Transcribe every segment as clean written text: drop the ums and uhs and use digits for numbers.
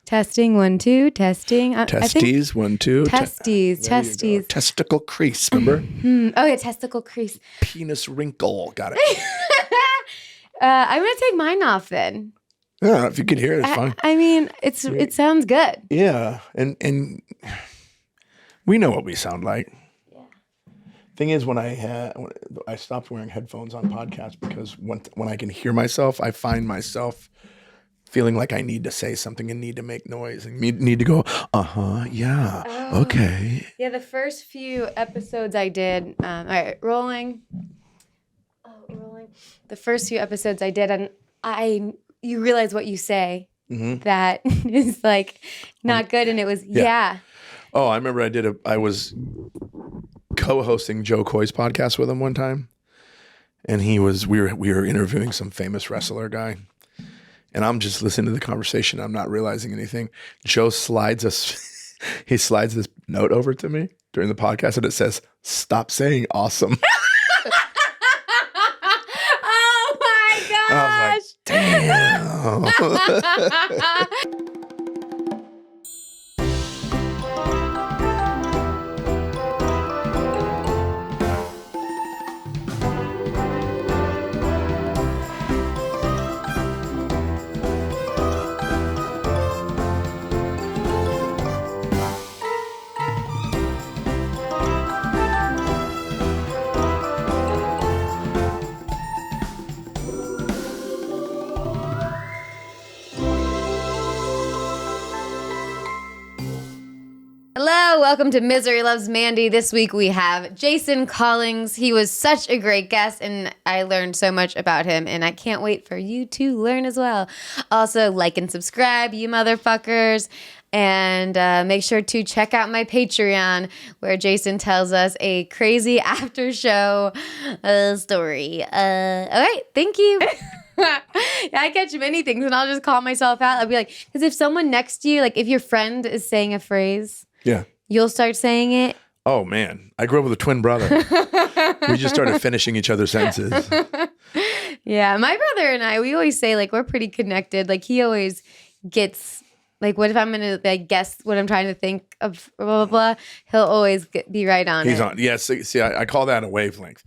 Testing 1 2 testing. Testes 1 2. Testes. Testicle crease. Remember? Oh yeah, testicle crease. Penis wrinkle. Got it. I'm gonna take mine off then. Yeah, if you could hear it, it's fine. I mean, it sounds good. Yeah, and we know what we sound like. Yeah. Thing is, when I stopped wearing headphones on podcasts because when I can hear myself, I find myself feeling like I need to say something and need to make noise and need to go, yeah, okay. Yeah, the first few episodes I did, all right, rolling. The first few episodes I did, and you realize what you say that is like not good, and it was yeah. Oh, I remember I was co-hosting Joe Coy's podcast with him one time, and we were interviewing some famous wrestler guy. And I'm just listening to the conversation. I'm not realizing anything. Joe slides this note over to me during the podcast, and it says, "Stop saying awesome." Oh my gosh! I was like, damn. Hello, welcome to Misery Loves Mandy. This week we have Jason Collings. He was such a great guest, and I learned so much about him, and I can't wait for you to learn as well. Also, like and subscribe, you motherfuckers, and make sure to check out my Patreon, where Jason tells us a crazy after show story. All right, thank you. I catch many things, and I'll just call myself out. I'll be like, because if someone next to you, like if your friend is saying a phrase, yeah, you'll start saying it. Oh man, I grew up with a twin brother. We just started finishing each other's sentences. Yeah, my brother and I, we always say like we're pretty connected. Like he always gets like, what if I'm gonna like guess what I'm trying to think of, blah blah blah. He'll always be right on. He's on. Yes. Yeah, see, I call that a wavelength.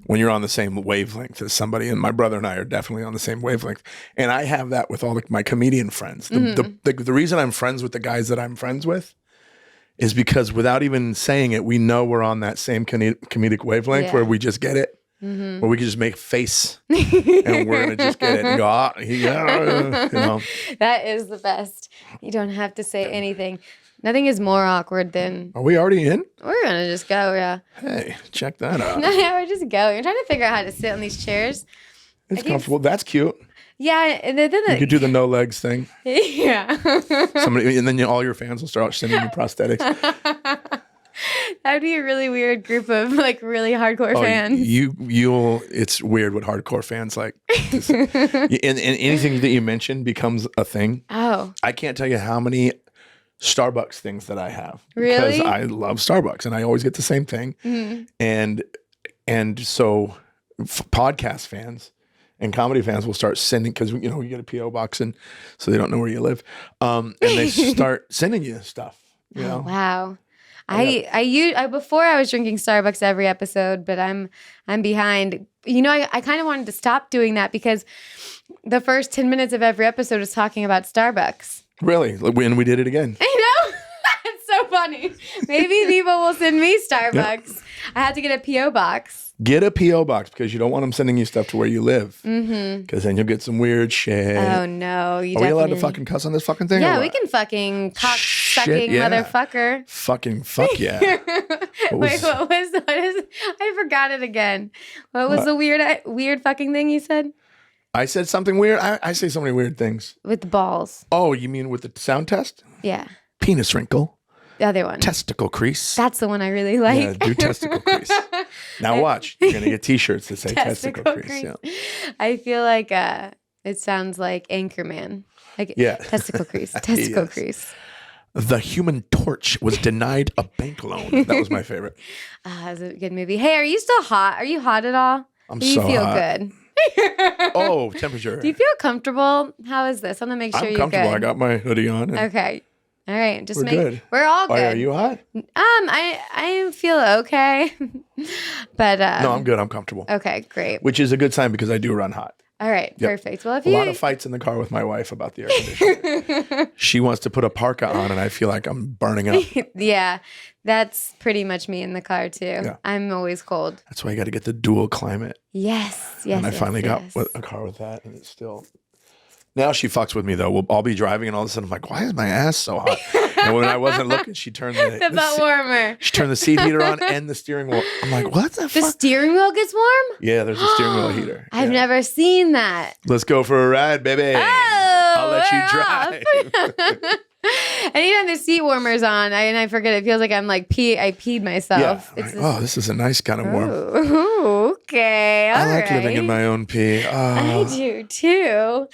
When you're on the same wavelength as somebody, and my brother and I are definitely on the same wavelength. And I have that with all my comedian friends. The reason I'm friends with the guys that I'm friends with is because without even saying it, we know we're on that same comedic wavelength where we just get it, where we can just make a face and we're going to just get it and go, you know. That is the best. You don't have to say anything. Nothing is more awkward than... Are we already in? We're going to just go, yeah. Hey, check that out. Yeah, we're just going.'re trying to figure out how to sit on these chairs. It's comfortable. That's cute. Yeah, and then you could do the no legs thing. Yeah. And then all your fans will start sending you prosthetics. That'd be a really weird group of like really hardcore fans. You'll. It's weird what hardcore fans like. And anything that you mention becomes a thing. Oh. I can't tell you how many Starbucks things that I have. Really? Because I love Starbucks and I always get the same thing. Mm-hmm. And so podcast fans and comedy fans will start sending, because you get a P.O. box, and so they don't know where you live, and they start sending you stuff. You know? Wow. I before I was drinking Starbucks every episode, but I'm behind. I kind of wanted to stop doing that because the first 10 minutes of every episode is talking about Starbucks. Really? When we did it again. I know. It's so funny. Maybe people will send me Starbucks. Yep. I had to get a P.O. box. Get a P.O. box because you don't want them sending you stuff to where you live. Because then you'll get some weird shit. Oh, no. Are we allowed to fucking cuss on this fucking thing? Yeah, we can fucking cock-sucking motherfucker. Fucking fuck yeah. Wait, what was I forgot it again. What was the weird fucking thing you said? I said something weird? I say so many weird things. With the balls. Oh, you mean with the sound test? Yeah. Penis wrinkle. The other one. Testicle crease. That's the one I really like. Yeah, do testicle crease. Now watch. You're going to get t-shirts that say testicle crease. Yeah. I feel like it sounds like Anchorman. Like testicle crease. Testicle crease. The Human Torch was denied a bank loan. That was my favorite. That was a good movie. Hey, are you still hot? Are you hot at all? I'm so hot. Do you feel good? Oh, temperature. Do you feel comfortable? How is this? I want to make sure I'm you're comfortable. good. I got my hoodie on. Okay. All right. We're good. We're all good. Are you hot? I feel okay. But No, I'm good. I'm comfortable. Okay, great. Which is a good sign because I do run hot. All right, Yep. perfect. Well, if A lot of fights in the car with my wife about the air conditioner. She wants to put a parka on, and I feel like I'm burning up. Yeah, that's pretty much me in the car too. Yeah. I'm always cold. That's why you got to get the dual climate. Yes. And I finally got a car with that, and it's still. Now she fucks with me though. I'll be driving, and all of a sudden I'm like, "Why is my ass so hot?" And when I wasn't looking, she turned the butt warmer. She turned the seat heater on and the steering wheel. I'm like, "What the The fuck?" steering wheel gets warm? Yeah, there's a steering wheel heater. I've never seen that. Let's go for a ride, baby. Oh, I'll let you we're drive. Anytime the seat warmer's on, I forget. It feels like I'm like I peed myself. Yeah. Oh, this is a nice kind of warm. Ooh, okay. I like living in my own pee. I do too.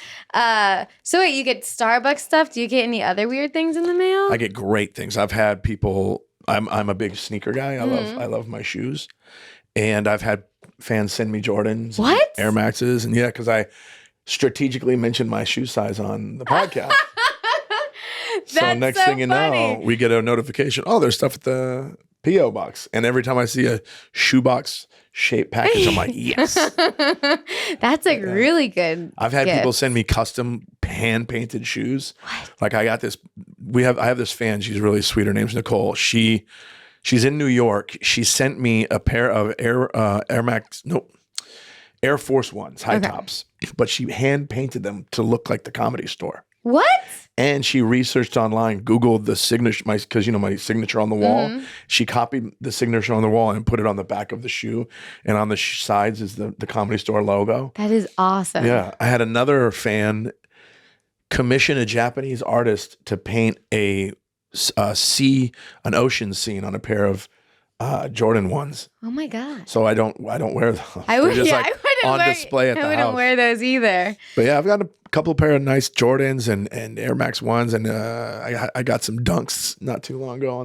So wait, you get Starbucks stuff? Do you get any other weird things in the mail? I get great things. I've had people. I'm a big sneaker guy. I love my shoes, and I've had fans send me Jordans, what, Air Maxes, and because I strategically mentioned my shoe size on the podcast. So next thing you know, we get a notification. Oh, there's stuff at the P.O. box. And every time I see a shoebox shaped package, I'm like, yes. That's a really good I've had gift. people send me custom hand-painted shoes. What? Like I got this, I have this fan. She's really sweet. Her name's Nicole. She's in New York. She sent me a pair of Air Force Ones, high tops. But she hand-painted them to look like the Comedy Store. What? And she researched online, Googled the signature, because my signature on the wall. She copied the signature on the wall and put it on the back of the shoe. And on the sides is the Comedy Store logo. That is awesome. Yeah. I had another fan commission a Japanese artist to paint an ocean scene on a pair of Jordan ones. Oh my God. So I don't wear them. I would, just I wouldn't display at the house. I wouldn't wear those either. But yeah, I've got a couple pair of nice Jordans and Air Max ones, and I got some Dunks not too long ago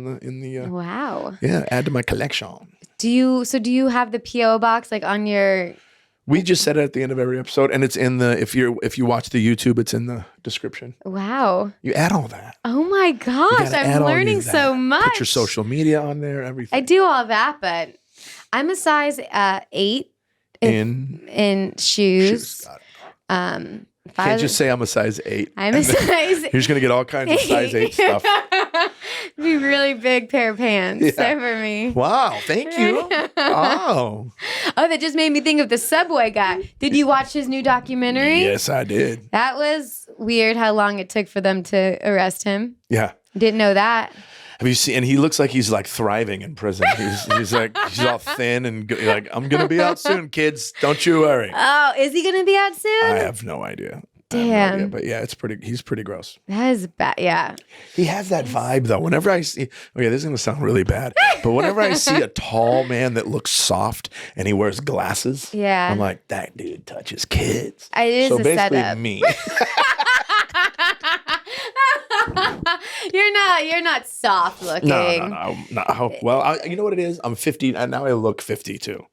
Wow. add to my collection. Do you have the P.O. box like on your? We just said it at the end of every episode, and it's in the if you watch the YouTube, it's in the description. Wow. You add all that. Oh my gosh, I'm learning so much. Put your social media on there, everything. I do all that, but I'm a size 8 in shoes. Can't just say I'm a size 8. I'm a size 8. You're just gonna get all kinds of size 8 stuff. Be really big pair of pants for me. Wow, thank you. Oh, that just made me think of the Subway guy. Did you watch his new documentary? Yes, I did. That was weird how long it took for them to arrest him. Yeah. Didn't know that. Have you seen? And he looks like he's like thriving in prison. He's all thin and like, I'm gonna be out soon, kids. Don't you worry. Oh, is he gonna be out soon? I have no idea. Damn. But yeah, he's pretty gross. That is bad. Yeah. He has that vibe though. Whenever I see, okay, this is gonna sound really bad, but whenever I see a tall man that looks soft and he wears glasses, I'm like, that dude touches kids. It is so a basically setup. Me. You're not soft looking. No. Well, you know what it is? I'm 50, and now I look 52.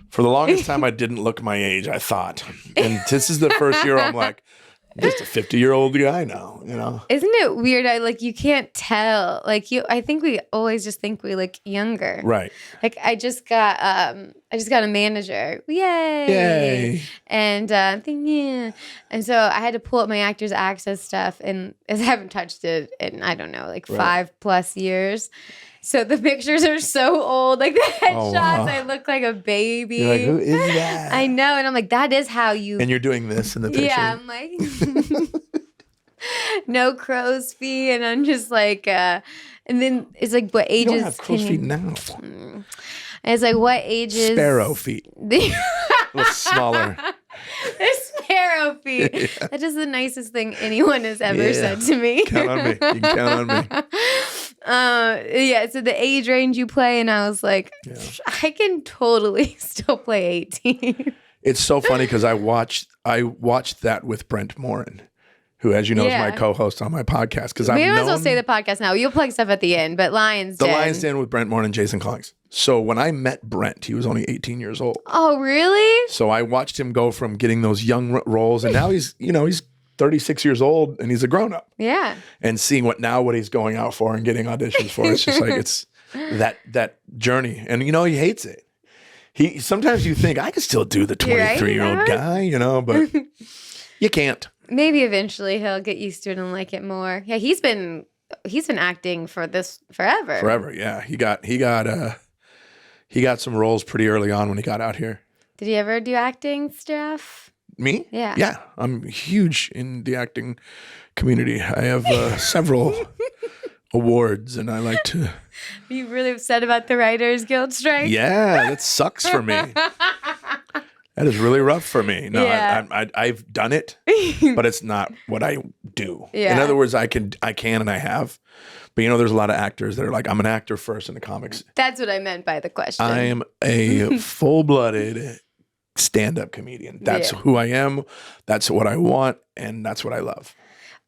For the longest time, I didn't look my age, I thought. And this is the first year I'm like, I'm just a 50-year-old guy now, you know? Isn't it weird? You can't tell. I think we always just think we look younger. Right. Like, I just got a manager. Yay. And and so I had to pull up my Actors Access stuff, and I haven't touched it in, I don't know, 5+ years. So the pictures are so old. Like the headshots, I look like a baby. You're like, who is that? I know. And I'm like, that is how you. And you're doing this in the picture. Yeah, I'm like, no crow's feet. And I'm just like, and then it's like, what ages? You don't have crow's feet now. And it's like, what ages? Sparrow feet. A little smaller. They're sparrow feet. Yeah. That is the nicest thing anyone has ever said to me. Count on me. You can count on me. So the age range you play, and I was like, I can totally still play 18. It's so funny because I watched that with Brent Morin. who, as you know, is Yeah. my co-host on my podcast. Because We I've might as well known say the podcast now. You'll plug stuff at the end, but Lion's Den. the Lion's Den with Brent Moore and Jason Collings. So when I met Brent, he was only 18 years old. Oh, really? So I watched him go from getting those young roles, and now he's 36 years old and he's a grown up. Yeah. And seeing what he's going out for and getting auditions for, it's just like it's that journey. And he hates it. He sometimes you think I could still do the 23-year-old guy, but you can't. Maybe eventually he'll get used to it and like it more. Yeah, he's been acting for this forever. Forever, yeah. He got some roles pretty early on when he got out here. Did he ever do acting stuff? Me? Yeah. Yeah, I'm huge in the acting community. I have several awards, and I like to. Are you really upset about the Writers Guild strike? Yeah, that sucks for me. That is really rough for me. No, Yeah. I've done it, but it's not what I do. Yeah. In other words, I can and I have. But there's a lot of actors that are like, I'm an actor first in the comics. That's what I meant by the question. I am a full-blooded stand-up comedian. That's who I am. That's what I want, and that's what I love.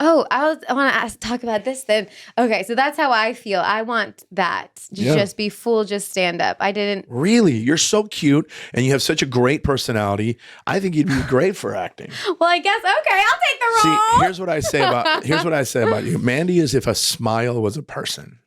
Oh, I want to talk about this then. Okay, so that's how I feel. I want that to just be full, just stand up. I didn't. Really? You're so cute, and you have such a great personality. I think you'd be great for acting. Well, I guess, okay, I'll take the role. See, here's what I say about you. Mandy is if a smile was a person.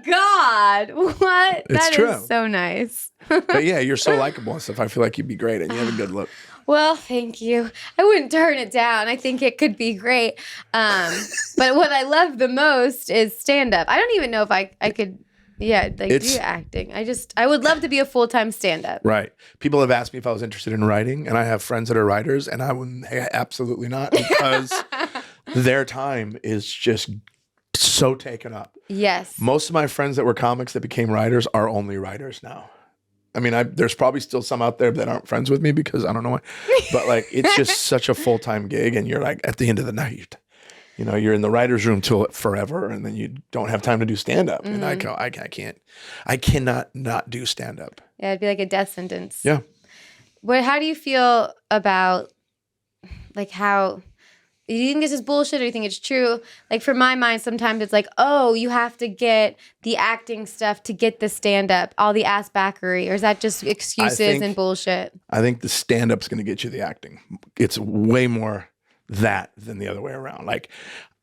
God, what? It's That true. is so nice. But yeah, you're so likable and stuff. I feel like you'd be great, and you have a good look. Well, thank you. I wouldn't turn it down. I think it could be great. But what I love the most is stand up. I don't even know if I could, do acting. I would love to be a full-time stand up. Right. People have asked me if I was interested in writing, and I have friends that are writers, and I wouldn't, absolutely not, because their time is just so taken up. Yes. Most of my friends that were comics that became writers are only writers now. I mean, there's probably still some out there that aren't friends with me because I don't know why. But like, it's just such a full-time gig, and you're like, at the end of the night, you're in the writer's room till forever, and then you don't have time to do stand-up. Mm-hmm. And I cannot not do stand-up. Yeah, it'd be like a death sentence. Yeah. How do you feel about like how... Do you think this is bullshit or do you think it's true? Like, for my mind, sometimes it's like, oh, you have to get the acting stuff to get the stand-up, all the ass-backery, or is that just excuses and bullshit? I think the stand-up's going to get you the acting. It's way more that than the other way around. Like,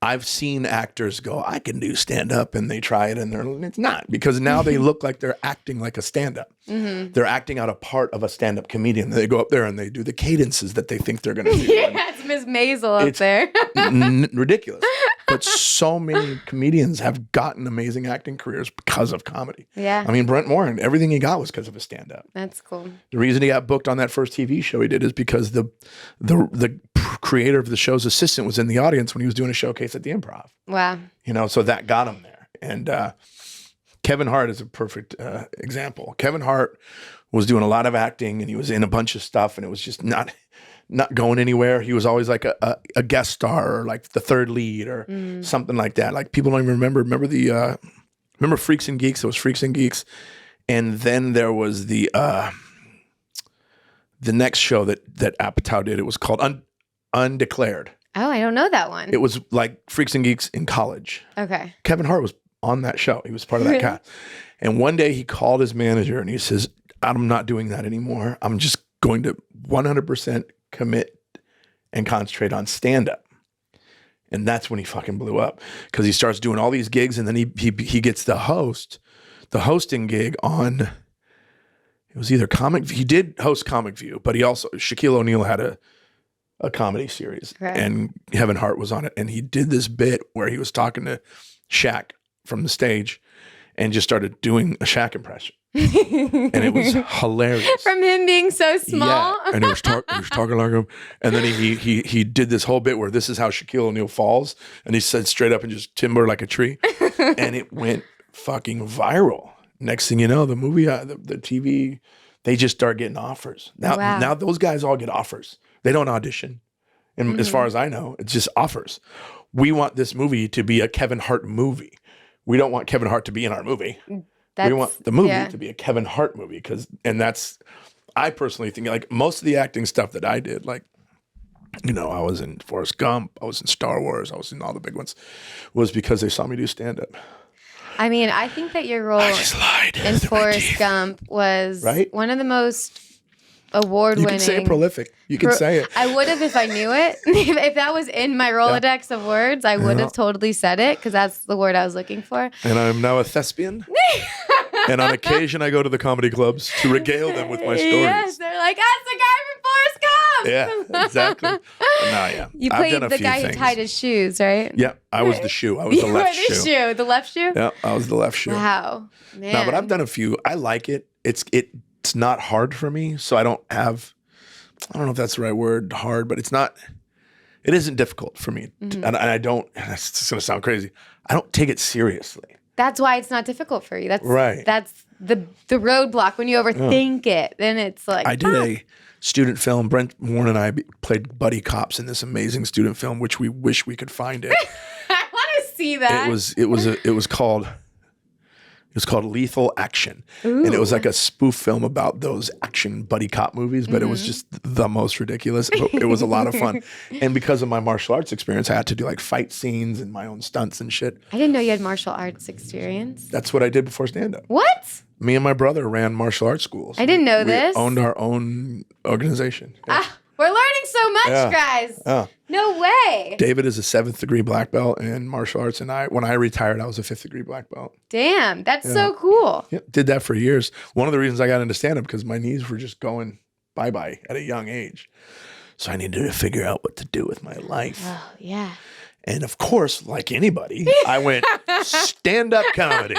I've seen actors go, I can do stand-up, and they try it, and it's not, because now they look like they're acting like a stand-up. Mm-hmm. They're acting out a part of a stand-up comedian. They go up there and they do the cadences that they think they're going to do. Yeah, it's Miss Maisel up there. Ridiculous. But so many comedians have gotten amazing acting careers because of comedy. Yeah. I mean, Brent Moore, everything he got was because of his stand-up. That's cool. The reason he got booked on that first TV show he did is because the creator of the show's assistant was in the audience when he was doing a showcase at the Improv. Wow. So that got him there. And Kevin Hart is a perfect example. Kevin Hart was doing a lot of acting, and he was in a bunch of stuff, and it was just not going anywhere. He was always like a guest star or like the third lead or something like that. Like, people don't even remember Freaks and Geeks? It was Freaks and Geeks. And then there was the next show that Apatow did. It was called Undeclared. Oh, I don't know that one. It was like Freaks and Geeks in college. Okay. Kevin Hart was on that show. He was part of that cast. And one day he called his manager and he says, I'm not doing that anymore. I'm just going to 100% commit and concentrate on stand-up. And that's when he fucking blew up, because he starts doing all these gigs, and then he gets the hosting gig on, it was either he did host Comic View, but he also, Shaquille O'Neal had a comedy series, and Kevin Hart was on it, and he did this bit where he was talking to Shaq from the stage and just started doing a Shaq impression. And it was hilarious. From him being so small? Yeah, and he was talking like him. And then he did this whole bit where this is how Shaquille O'Neal falls, and he said straight up and just timber like a tree. And it went fucking viral. Next thing you know, the movie, the TV, they just start getting offers. Now those guys all get offers. They don't audition. And as far as I know, it's just offers. We want this movie to be a Kevin Hart movie. We don't want Kevin Hart to be in our movie. We want the movie to be a Kevin Hart movie, I personally think, like, most of the acting stuff that I did, like I was in Forrest Gump, I was in Star Wars, I was in all the big ones, was because they saw me do stand-up. I mean, I think that your role in Forrest Gump was one of the most award-winning. You can say it prolific. You can say it. I would have if I knew it. If that was in my Rolodex of words, I would have totally said it because that's the word I was looking for. And I'm now a thespian. And on occasion, I go to the comedy clubs to regale them with my stories. Yes, they're like, that's the guy from Forrest Gump. Yeah, exactly. You played the guy who tied his shoes, right? Yeah, I was the shoe. I was the left shoe. The left shoe? Yeah, I was the left shoe. Wow, man. No, but I've done a few. I like it. It's not hard for me, so I don't know if that's the right word, hard, but it isn't difficult for me. Mm-hmm. And I don't, it's going to sound crazy, I don't take it seriously. That's why it's not difficult for you. That's right. That's the roadblock. When you overthink it, then it's like, I did a student film. Brent Warren and I played buddy cops in this amazing student film, which we wish we could find it. I want to see that. It was called Lethal Action. Ooh. And it was like a spoof film about those action buddy cop movies, but it was just the most ridiculous. It was a lot of fun. And because of my martial arts experience, I had to do like fight scenes and my own stunts and shit. I didn't know you had martial arts experience. That's what I did before stand-up. What? Me and my brother ran martial arts schools. I didn't know this. We owned our own organization. Yeah. We're learning so much, guys. Yeah. No way. David is a 7th degree black belt in martial arts, and when I retired, I was a 5th degree black belt. Damn, that's so cool. Yeah, did that for years. One of the reasons I got into stand-up because my knees were just going bye-bye at a young age. So I needed to figure out what to do with my life. Oh, yeah. And of course, like anybody, I went stand-up comedy.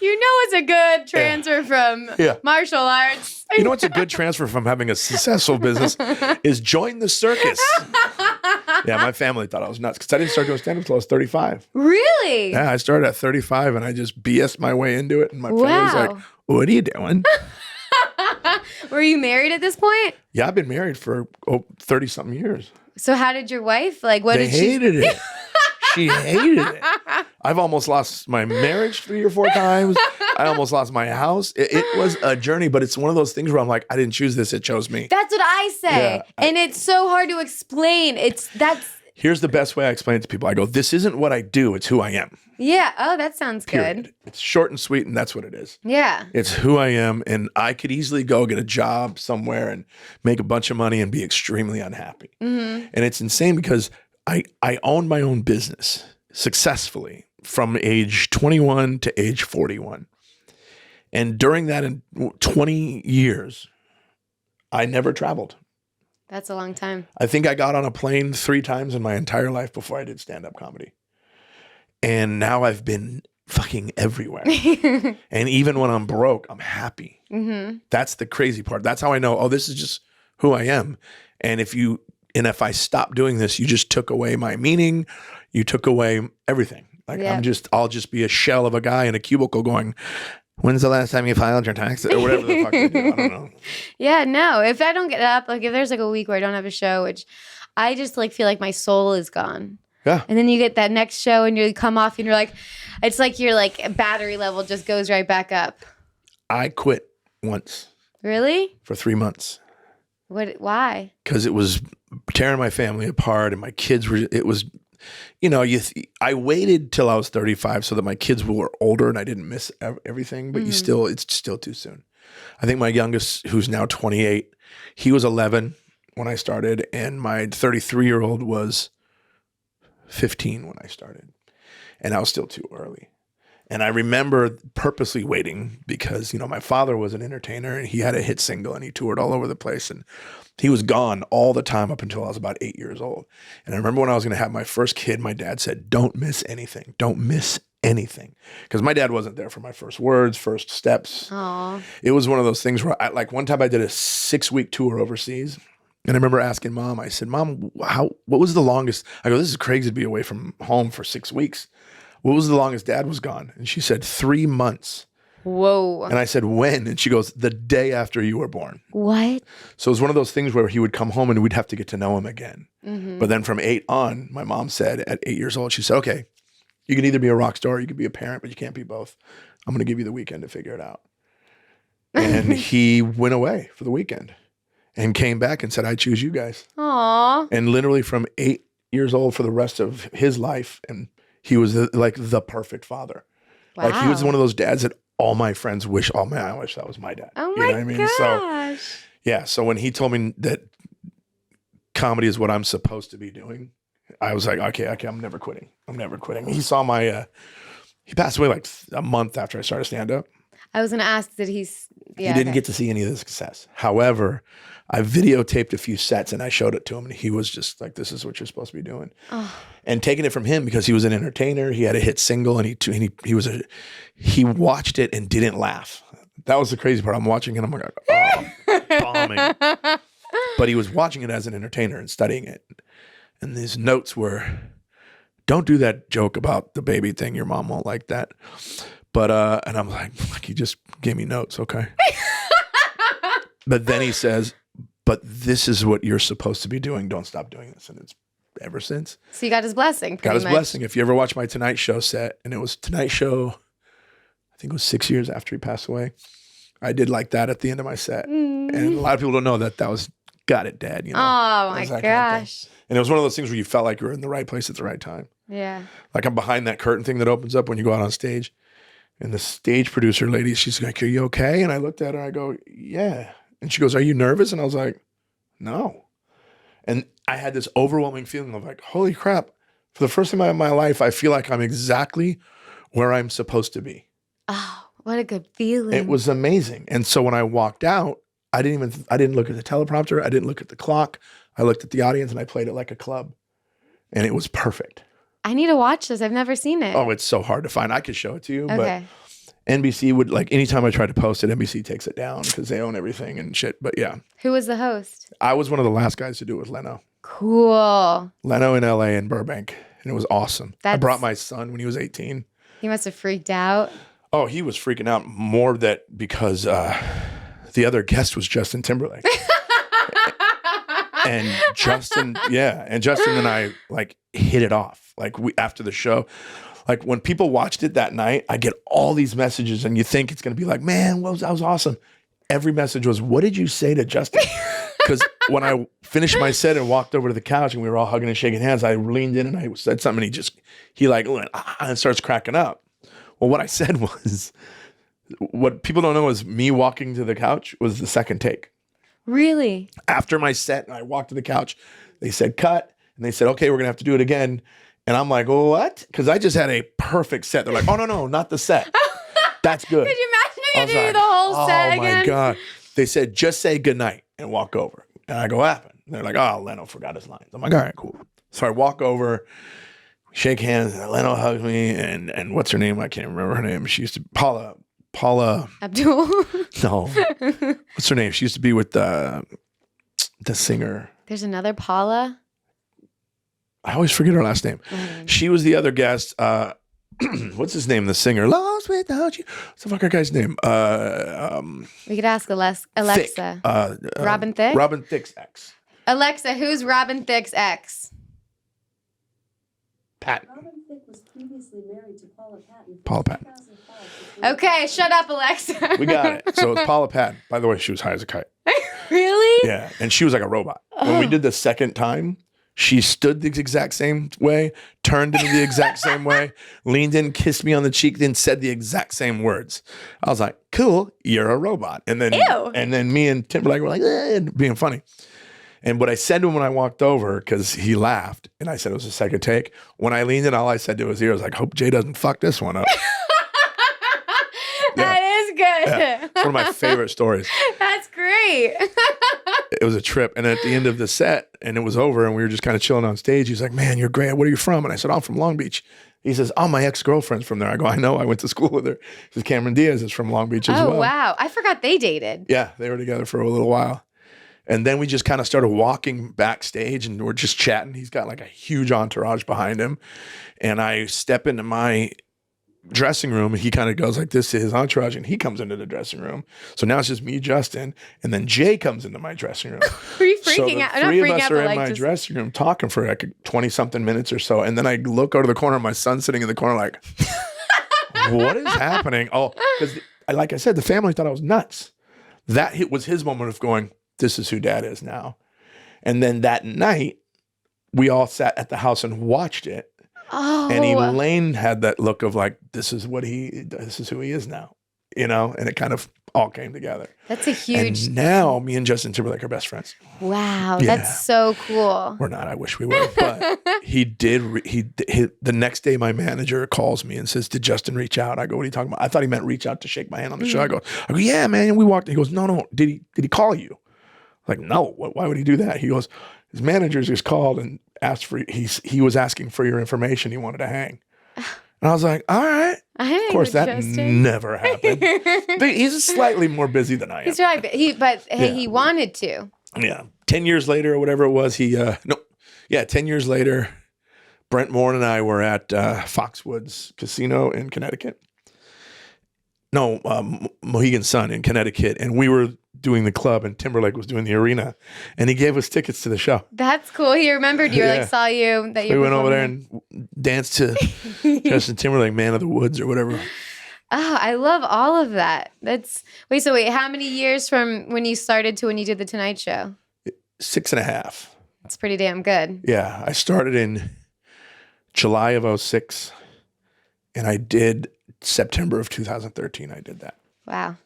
You know it's a good transfer from martial arts. You know what's a good transfer from having a successful business is join the circus. Yeah, my family thought I was nuts because I didn't start doing stand-up until I was 35. Really? Yeah, I started at 35 and I just BS'd my way into it. And my family was like, what are you doing? Were you married at this point? Yeah, I've been married for 30-something years. So how did your wife, they hated it. She hated it. I've almost lost my marriage 3 or 4 times. I almost lost my house. It was a journey, but it's one of those things where I'm like, I didn't choose this. It chose me. That's what I say. Yeah, and it's so hard to explain. Here's the best way I explain it to people. I go, this isn't what I do. It's who I am. Yeah. Oh, that sounds good. It's short and sweet, and that's what it is. Yeah. It's who I am, and I could easily go get a job somewhere and make a bunch of money and be extremely unhappy. Mm-hmm. And it's insane because I owned my own business successfully from age 21 to age 41. And during that 20 years, I never traveled. That's a long time. I think I got on a plane 3 times in my entire life before I did stand-up comedy. And now I've been fucking everywhere. And even when I'm broke, I'm happy. Mm-hmm. That's the crazy part. That's how I know, this is just who I am. And if I stop doing this, you just took away my meaning. You took away everything. Like I'll just be a shell of a guy in a cubicle going, when's the last time you filed your taxes? Or whatever the fuck they do. I don't know. Yeah, no. If I don't get up, if there's a week where I don't have a show, which I just feel like my soul is gone. Yeah. And then you get that next show and you come off and you're like, it's like your battery level just goes right back up. I quit once. Really? For 3 months. Why? Because it was tearing my family apart and my kids I waited till I was 35 so that my kids were older and I didn't miss everything, but it's still too soon. I think my youngest, who's now 28, he was 11 when I started, and my 33-year-old was 15 when I started, and I was still too early. And I remember purposely waiting because, my father was an entertainer and he had a hit single and he toured all over the place and he was gone all the time up until I was about 8 years old. And I remember when I was going to have my first kid, my dad said, don't miss anything. Don't miss anything. Because my dad wasn't there for my first words, first steps. Aww. It was one of those things where one time I did a 6-week tour overseas. And I remember asking Mom, I said, Mom, what was the longest? I go, this is crazy to be away from home for 6 weeks. What was the longest Dad was gone? And she said 3 months. Whoa. And I said, when? And she goes, the day after you were born. What? So it was one of those things where he would come home and we'd have to get to know him again. Mm-hmm. But then from 8 on, my mom said at 8 years old, she said, okay, you can either be a rock star or you can be a parent, but you can't be both. I'm going to give you the weekend to figure it out. And he went away for the weekend. and came back and said, I choose you guys. Aw. And literally from 8 years old for the rest of his life. And he was like the perfect father. Wow. Like he was one of those dads that all my friends wish, I wish that was my dad. Oh you know my what I mean? gosh. So, yeah. So when he told me that comedy is what I'm supposed to be doing, I was like, okay, I'm never quitting. I'm never quitting. He saw my, he passed away like a month after I started stand up. I was going to ask, did he Didn't get to see any of the success. However, I videotaped a few sets and I showed it to him and he was just like, this is what you're supposed to be doing. Oh. And taking it from him because he was an entertainer, he had a hit single and he watched it and didn't laugh. That was the crazy part. I'm watching it, I'm like, oh, bombing. But he was watching it as an entertainer and studying it. And his notes were, don't do that joke about the baby thing. Your mom won't like that. But, and I'm like, he just gave me notes. Okay. But then he says, but this is what you're supposed to be doing. Don't stop doing this. And it's ever since. So you got his blessing. Got his blessing. If you ever watch my Tonight Show set, and it was Tonight Show, I think it was 6 years after he passed away. I did like that at the end of my set. And a lot of people don't know that was got it, Dad. You know? Oh my gosh. Kind of and it was one of those things where you felt like you were in the right place at the right time. Yeah. Like I'm behind that curtain thing that opens up when you go out on stage. And the stage producer lady, she's like, are you okay? And I looked at her, I go, yeah. And she goes, are you nervous? And I was like, no. And I had this overwhelming feeling of like, holy crap. For the first time in my life, I feel like I'm exactly where I'm supposed to be. Oh, what a good feeling. It was amazing. And so when I walked out, I didn't look at the teleprompter. I didn't look at the clock. I looked at the audience and I played it like a club. And it was perfect. I need to watch this. I've never seen it. Oh, it's so hard to find. I could show it to you, okay. But NBC would, like, anytime I try to post it, NBC takes it down because they own everything and shit. But yeah. Who was the host? I was one of the last guys to do it with Leno. Cool. Leno in LA and Burbank. And it was awesome. I brought my son when he was 18. He must have freaked out. Oh, he was freaking out more because the other guest was Justin Timberlake. And Justin and I like hit it off. Like after the show, like when people watched it that night, I get all these messages and you think it's going to be like, man, that was awesome. Every message was, what did you say to Justin? Because when I finished my set and walked over to the couch and we were all hugging and shaking hands, I leaned in and I said something and he like went, and starts cracking up. Well, what I said was, what people don't know is me walking to the couch was the second take. Really? After my set, and I walked to the couch, they said, cut. And they said, okay, we're going to have to do it again. And I'm like, what? Because I just had a perfect set. They're like, oh, no, not the set. That's good. Could you imagine you do the whole set again? Oh, my God. They said, just say goodnight and walk over. And I go, what happened? And they're like, oh, Leno forgot his lines. I'm like, all right, cool. So I walk over, shake hands, and Leno hugs me. And what's her name? I can't remember her name. She used to, Paula Abdul. No. What's her name? She used to be with the singer. There's another Paula. I always forget her last name. She was the other guest. What's his name? The singer. Lost without you. What's the fucker guy's name? We could ask Alexa. Robin Thicke? Robin Thicke's ex. Alexa, who's Robin Thicke's ex? Patton. Robin Thicke was previously married to Paula Patton. Paula Patton. Okay, shut up, Alexa. We got it. So it's Paula Patton. By the way, she was high as a kite. Really? Yeah. And she was like a robot. When we did the second time, she stood the exact same way, turned into the exact same way, leaned in, kissed me on the cheek, then said the exact same words. I was like, cool, you're a robot. And then, Ew. And then me and Timberlake were like, being funny. And what I said to him when I walked over, because he laughed, and I said it was a second take. When I leaned in, all I said to his ear was like, hope Jay doesn't fuck this one up. That is good. Yeah. It's one of my favorite stories. That's great. It was a trip. And at the end of the set, and it was over, and we were just kind of chilling on stage, he's like, man, you're great. Where are you from? And I said, I'm from Long Beach. He says, oh, my ex-girlfriend's from there. I go, I know. I went to school with her. He says, Cameron Diaz is from Long Beach as well. Oh, wow. I forgot they dated. Yeah, they were together for a little while. And then we just kind of started walking backstage and we're just chatting. He's got like a huge entourage behind him. And I step into my dressing room and he kind of goes like this to his entourage and he comes into the dressing room. So now it's just me, Justin, and then Jay comes into my dressing room. Were you freaking out? So the three of us are in my dressing room talking for like 20-something minutes or so. And then I look over the corner, my son's sitting in the corner like, what is happening? Oh, because like I said, the family thought I was nuts. That was his moment of going, this is who Dad is now. And then that night, we all sat at the house and watched it. Oh. And Elaine had that look of like, this is who he is now, and it kind of all came together. That's a huge. And now me and Justin Timberlake are best friends. Wow. Yeah. That's so cool. We're not. I wish we were. But he did. The next day, my manager calls me and says, "Did Justin reach out?" I go, "What are you talking about?" I thought he meant reach out to shake my hand on the show. I go, "Yeah, man." And we walked. He goes, "No. Did he call you?" I'm like, "No. Why would he do that?" He goes, "His manager just called and asked for. He was asking for your information. He wanted to hang." And I was like, "All right." Of course, that never happened. He's slightly more busy than I am. He's right, he wanted to. Yeah. 10 years later or whatever it was, 10 years later, Brent Moore and I were at Foxwoods Casino in Connecticut. No, Mohegan Sun in Connecticut. And we were doing the club and Timberlake was doing the arena. And he gave us tickets to the show. That's cool. He remembered you, saw you. We went over there and danced to Justin Timberlake, Man of the Woods or whatever. Oh, I love all of that. Wait, how many years from when you started to when you did the Tonight Show? 6.5. That's pretty damn good. Yeah. I started in July of 2006 and I did September of 2013. I did that. Wow.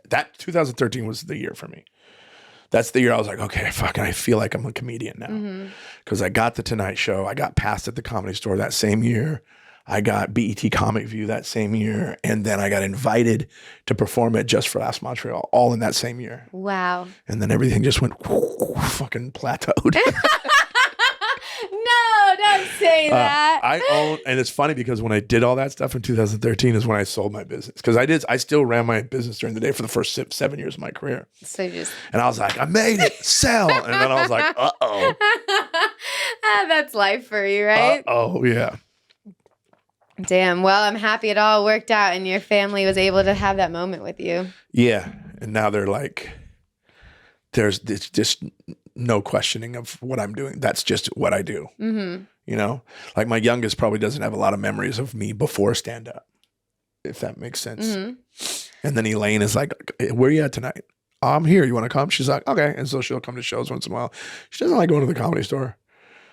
That 2013 was the year for me. That's the year I was like, okay, fucking, I feel like I'm a comedian now. Because I got the Tonight Show. I got passed at the Comedy Store that same year. I got BET Comic View that same year. And then I got invited to perform at Just for Laughs Montreal, all in that same year. Wow. And then everything just went fucking plateaued. No, don't say that. And it's funny because when I did all that stuff in 2013 is when I sold my business. Because I still ran my business during the day for the first 7 years of my career. And I was like, I made it, sell. And then I was like, uh-oh. That's life for you, right? Oh, yeah. Damn. Well, I'm happy it all worked out and your family was able to have that moment with you. Yeah. And now they're like, there's just no questioning of what I'm doing. That's just what I do. Like my youngest probably doesn't have a lot of memories of me before stand up, if that makes sense. And then Elaine is like, where are you at tonight? I'm here. You want to come? She's like, okay. And so she'll come to shows once in a while. She doesn't like going to the Comedy Store.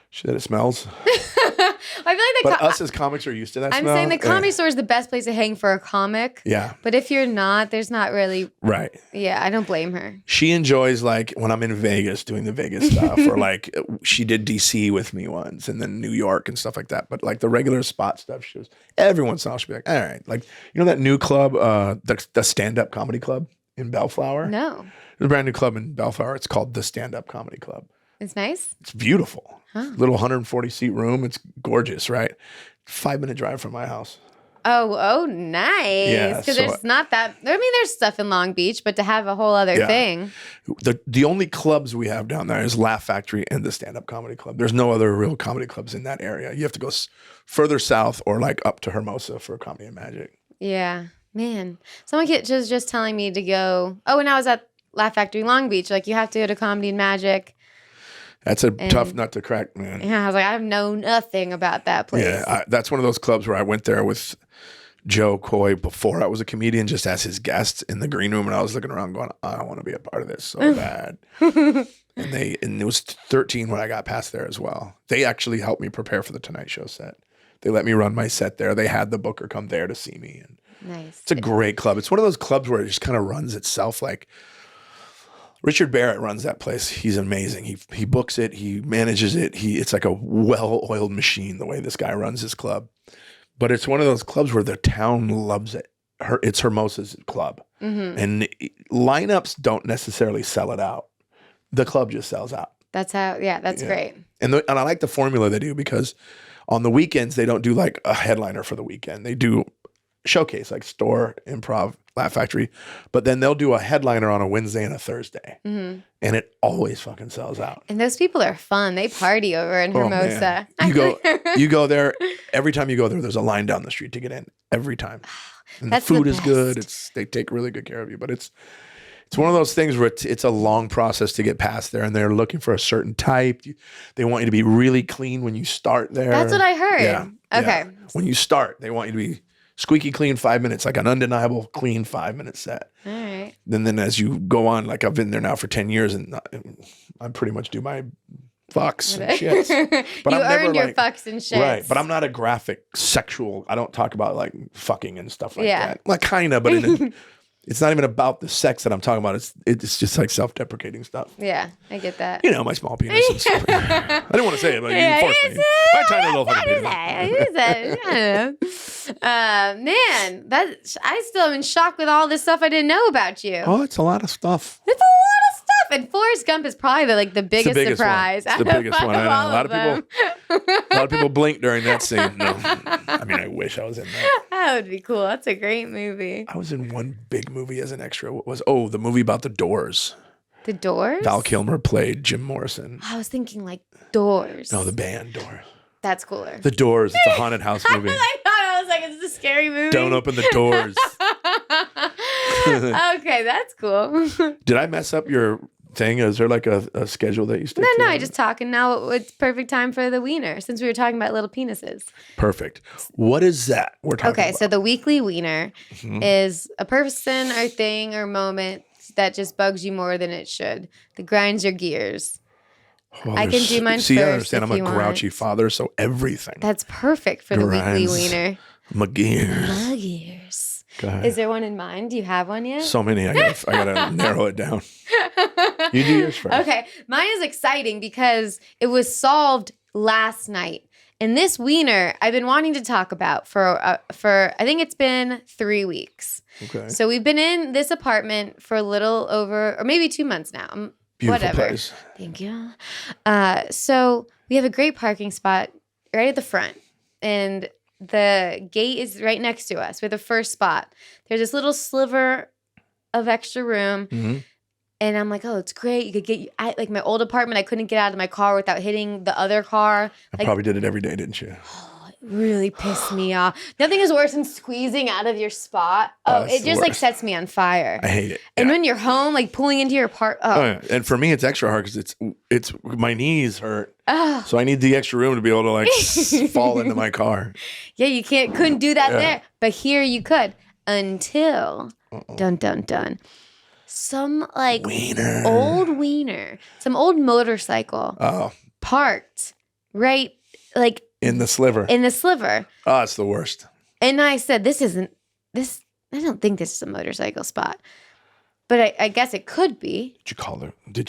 She said it smells. I feel like us as comics are used to that I'm smell. saying the Comedy Store is the best place to hang for a comic. Yeah. But if you're not, there's not really. Right. Yeah, I don't blame her. She enjoys like when I'm in Vegas doing the Vegas stuff or like she did DC with me once and then New York and stuff like that. But like the regular spot stuff, she was every once in a while she'll be like, all right. Like, that new club, the stand-up comedy club in Bellflower? No. There's a brand new club in Bellflower. It's called the Stand-Up Comedy Club. It's nice? It's beautiful. Little 140-seat room. It's gorgeous, right? 5-minute drive from my house. Oh, nice. Yeah, because there's not that. I mean, there's stuff in Long Beach, but to have a whole other thing. The only clubs we have down there is Laugh Factory and the Stand-Up Comedy Club. There's no other real comedy clubs in that area. You have to go further south or like up to Hermosa for Comedy and Magic. Yeah, man. Someone was just telling me to go. Oh, when I was at Laugh Factory Long Beach, like you have to go to Comedy and Magic. That's a tough nut to crack, man. Yeah, I was like, I know nothing about that place. Yeah, that's one of those clubs where I went there with Joe Coy before I was a comedian, just as his guest in the green room, and I was looking around going, I want to be a part of this so bad. and it was 13 when I got past there as well. They actually helped me prepare for the Tonight Show set. They let me run my set there. They had the booker come there to see me. And nice. It's a great club. It's one of those clubs where it just kind of runs itself. Like Richard Barrett runs that place. He's amazing. He books it. He manages it. It's like a well-oiled machine the way this guy runs his club. But it's one of those clubs where the town loves it. It's Hermosa's club. And lineups don't necessarily sell it out. The club just sells out. That's great. And I like the formula they do because on the weekends, they don't do like a headliner for the weekend. They do showcase like Store, Improv, Laugh Factory, but then they'll do a headliner on a Wednesday and a Thursday. And it always fucking sells out. And those people are fun. They party over in Hermosa. You go there, every time you go there, there's a line down the street to get in every time. And the food is good. They take really good care of you, but it's one of those things where it's a long process to get past there, and they're looking for a certain type. They want you to be really clean when you start there. That's what I heard. Yeah. Okay. Yeah. When you start, they want you to be squeaky clean 5 minutes, like an undeniable clean 5 minute set. All right. Then as you go on, like I've been there now for 10 years and I pretty much do my fucks and shits. But you I'm never earned your like, fucks and shits. right. But I'm not a graphic sexual. I don't talk about like fucking and stuff like Yeah. that. Like kind of, but it's not even about the sex that I'm talking about. It's just like self-deprecating stuff. Yeah, I get that. You know, my small penis and stuff. I didn't want to say it, but you forced me. My tiny little fucking penis. I don't know. Man, I still am in shock with all this stuff I didn't know about you. Oh, it's a lot of stuff. It's a lot of stuff. And Forrest Gump is probably the biggest surprise. One. It's the biggest one. I know. A lot of people blink during that scene. No. I mean, I wish I was in that. That would be cool. That's a great movie. I was in one big movie as an extra. What was the movie about the Doors? The Doors? Val Kilmer played Jim Morrison. I was thinking like Doors. No, the band Doors. That's cooler. The Doors. It's a haunted house movie. I was like, it's a scary movie. Don't open the doors. Okay, that's cool. Did I mess up your thing? Is there like a schedule that you stick to? No, I just talking now. It's perfect time for the wiener since we were talking about little penises. Perfect. What is that we're talking about? Okay, so the weekly wiener is a person or thing or moment that just bugs you more than it should. That grinds your gears. Well, I can do mine see, first I understand if I'm a you grouchy want. father, so everything. That's perfect for the weekly Grinds wiener. my gears. My gears. Go ahead. Is there one in mind? Do you have one yet? So many. I gotta narrow it down. You do yours first. Okay, mine is exciting because it was solved last night. And this wiener I've been wanting to talk about for I think it's been 3 weeks. Okay. So we've been in this apartment for a little over, or maybe 2 months now. Beautiful Whatever. place. Thank you. So we have a great parking spot right at the front, and the gate is right next to us. We're the first spot. There's this little sliver of extra room. Mm-hmm. And I'm like, oh, it's great. You could get, like my old apartment, I couldn't get out of my car without hitting the other car. I probably did it every day, didn't you? It really pissed me off. Nothing is worse than squeezing out of your spot. Oh, It just like worst. sets me on fire. I hate it. And Yeah. when you're home, like pulling into your part. Oh, yeah. And for me, it's extra hard because it's my knees hurt, Oh. so I need the extra room to be able to like fall into my car. Yeah, you couldn't do that there. But here you could until dun dun dun. Some like Wiener. old wiener, some old motorcycle Oh, parked right like in the sliver. in the sliver. Oh, it's the worst. And I said, I don't think this is a motorcycle spot. But I guess it could be. Did you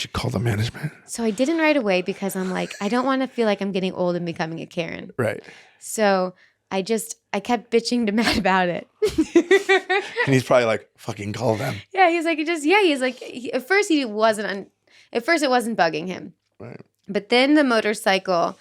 call the management? So I didn't right away because I'm like, I don't want to feel like I'm getting old and becoming a Karen. Right. So I kept bitching to Matt about it. And he's probably like, fucking call them. Yeah, he's like, at first it wasn't bugging him. Right. But then the motorcycle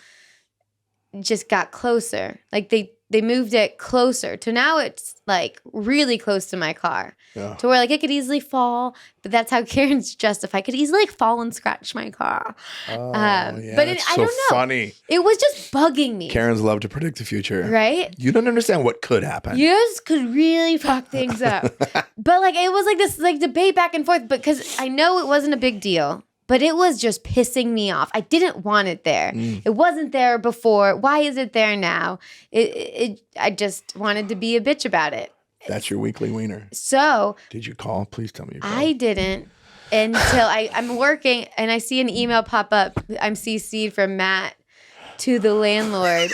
just got closer. Like they moved it closer to now it's like really close to my car. Yeah. To where like it could easily fall. But that's how Karen's justify. Could easily like fall and scratch my car. Oh, yeah, but that's I so don't know. funny. It was just bugging me. Karens love to predict the future. Right? You don't understand what could happen. You just could really fuck things up. But like it was like this like debate back and forth because I know it wasn't a big deal. But it was just pissing me off. I didn't want it there. It wasn't there before. Why is it there now? I just wanted to be a bitch about it. That's your weekly wiener. So Did you call? Please tell me you called. I didn't until I'm working and I see an email pop up. I'm CC'd from Matt to the landlord.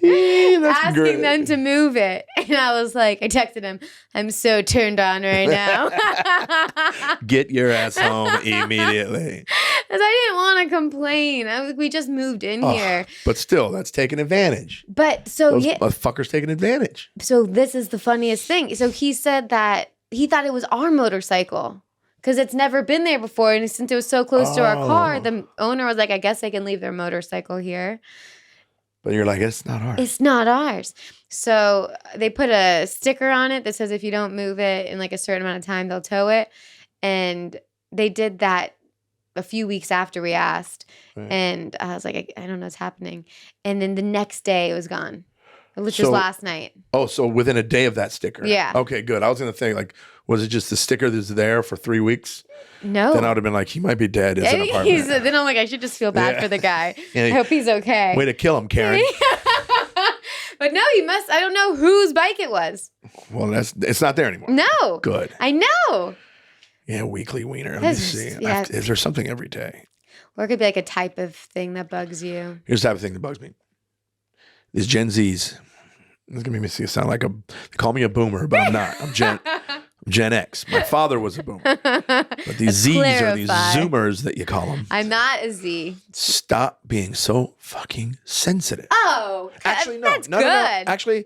That's asking great. them to move it. And I was like, I texted him, I'm so turned on right now. Get your ass home immediately. Because I didn't want to complain. We just moved in here. But still, that's taking advantage. But so Those yeah, motherfuckers taking advantage. so this is the funniest thing. So he said that he thought it was our motorcycle because it's never been there before. And since it was so close to our car, the owner was like, I guess they can leave their motorcycle here. But you're like, it's not ours. It's not ours. So they put a sticker on it that says if you don't move it in like a certain amount of time, they'll tow it. And they did that a few weeks after we asked. Right. And I was like, I don't know what's happening. And then the next day it was gone, which was last night. Oh, so within a day of that sticker. Yeah. Okay, good. I was going to think, like, was it just the sticker that's there for 3 weeks? No. Then I would have been like, he might be dead as an apartment. Then I'm like, I should just feel bad Yeah. for the guy. Yeah. I hope he's okay. Way to kill him, Karen. But But no, he must. I don't know whose bike it was. Well, it's not there anymore. No. Good. I know. Yeah, weekly wiener. Let me see. Yeah. Is there something every day? Or it could be like a type of thing that bugs you. Here's the type of thing that bugs me. These Gen Zs. This is gonna make me sound like they call me a boomer, but I'm not. I'm Gen X. My father was a boomer. But these Zs are these Zoomers that you call them. I'm not a Z. Stop being so fucking sensitive. Oh, actually, no. That's No. good. Actually,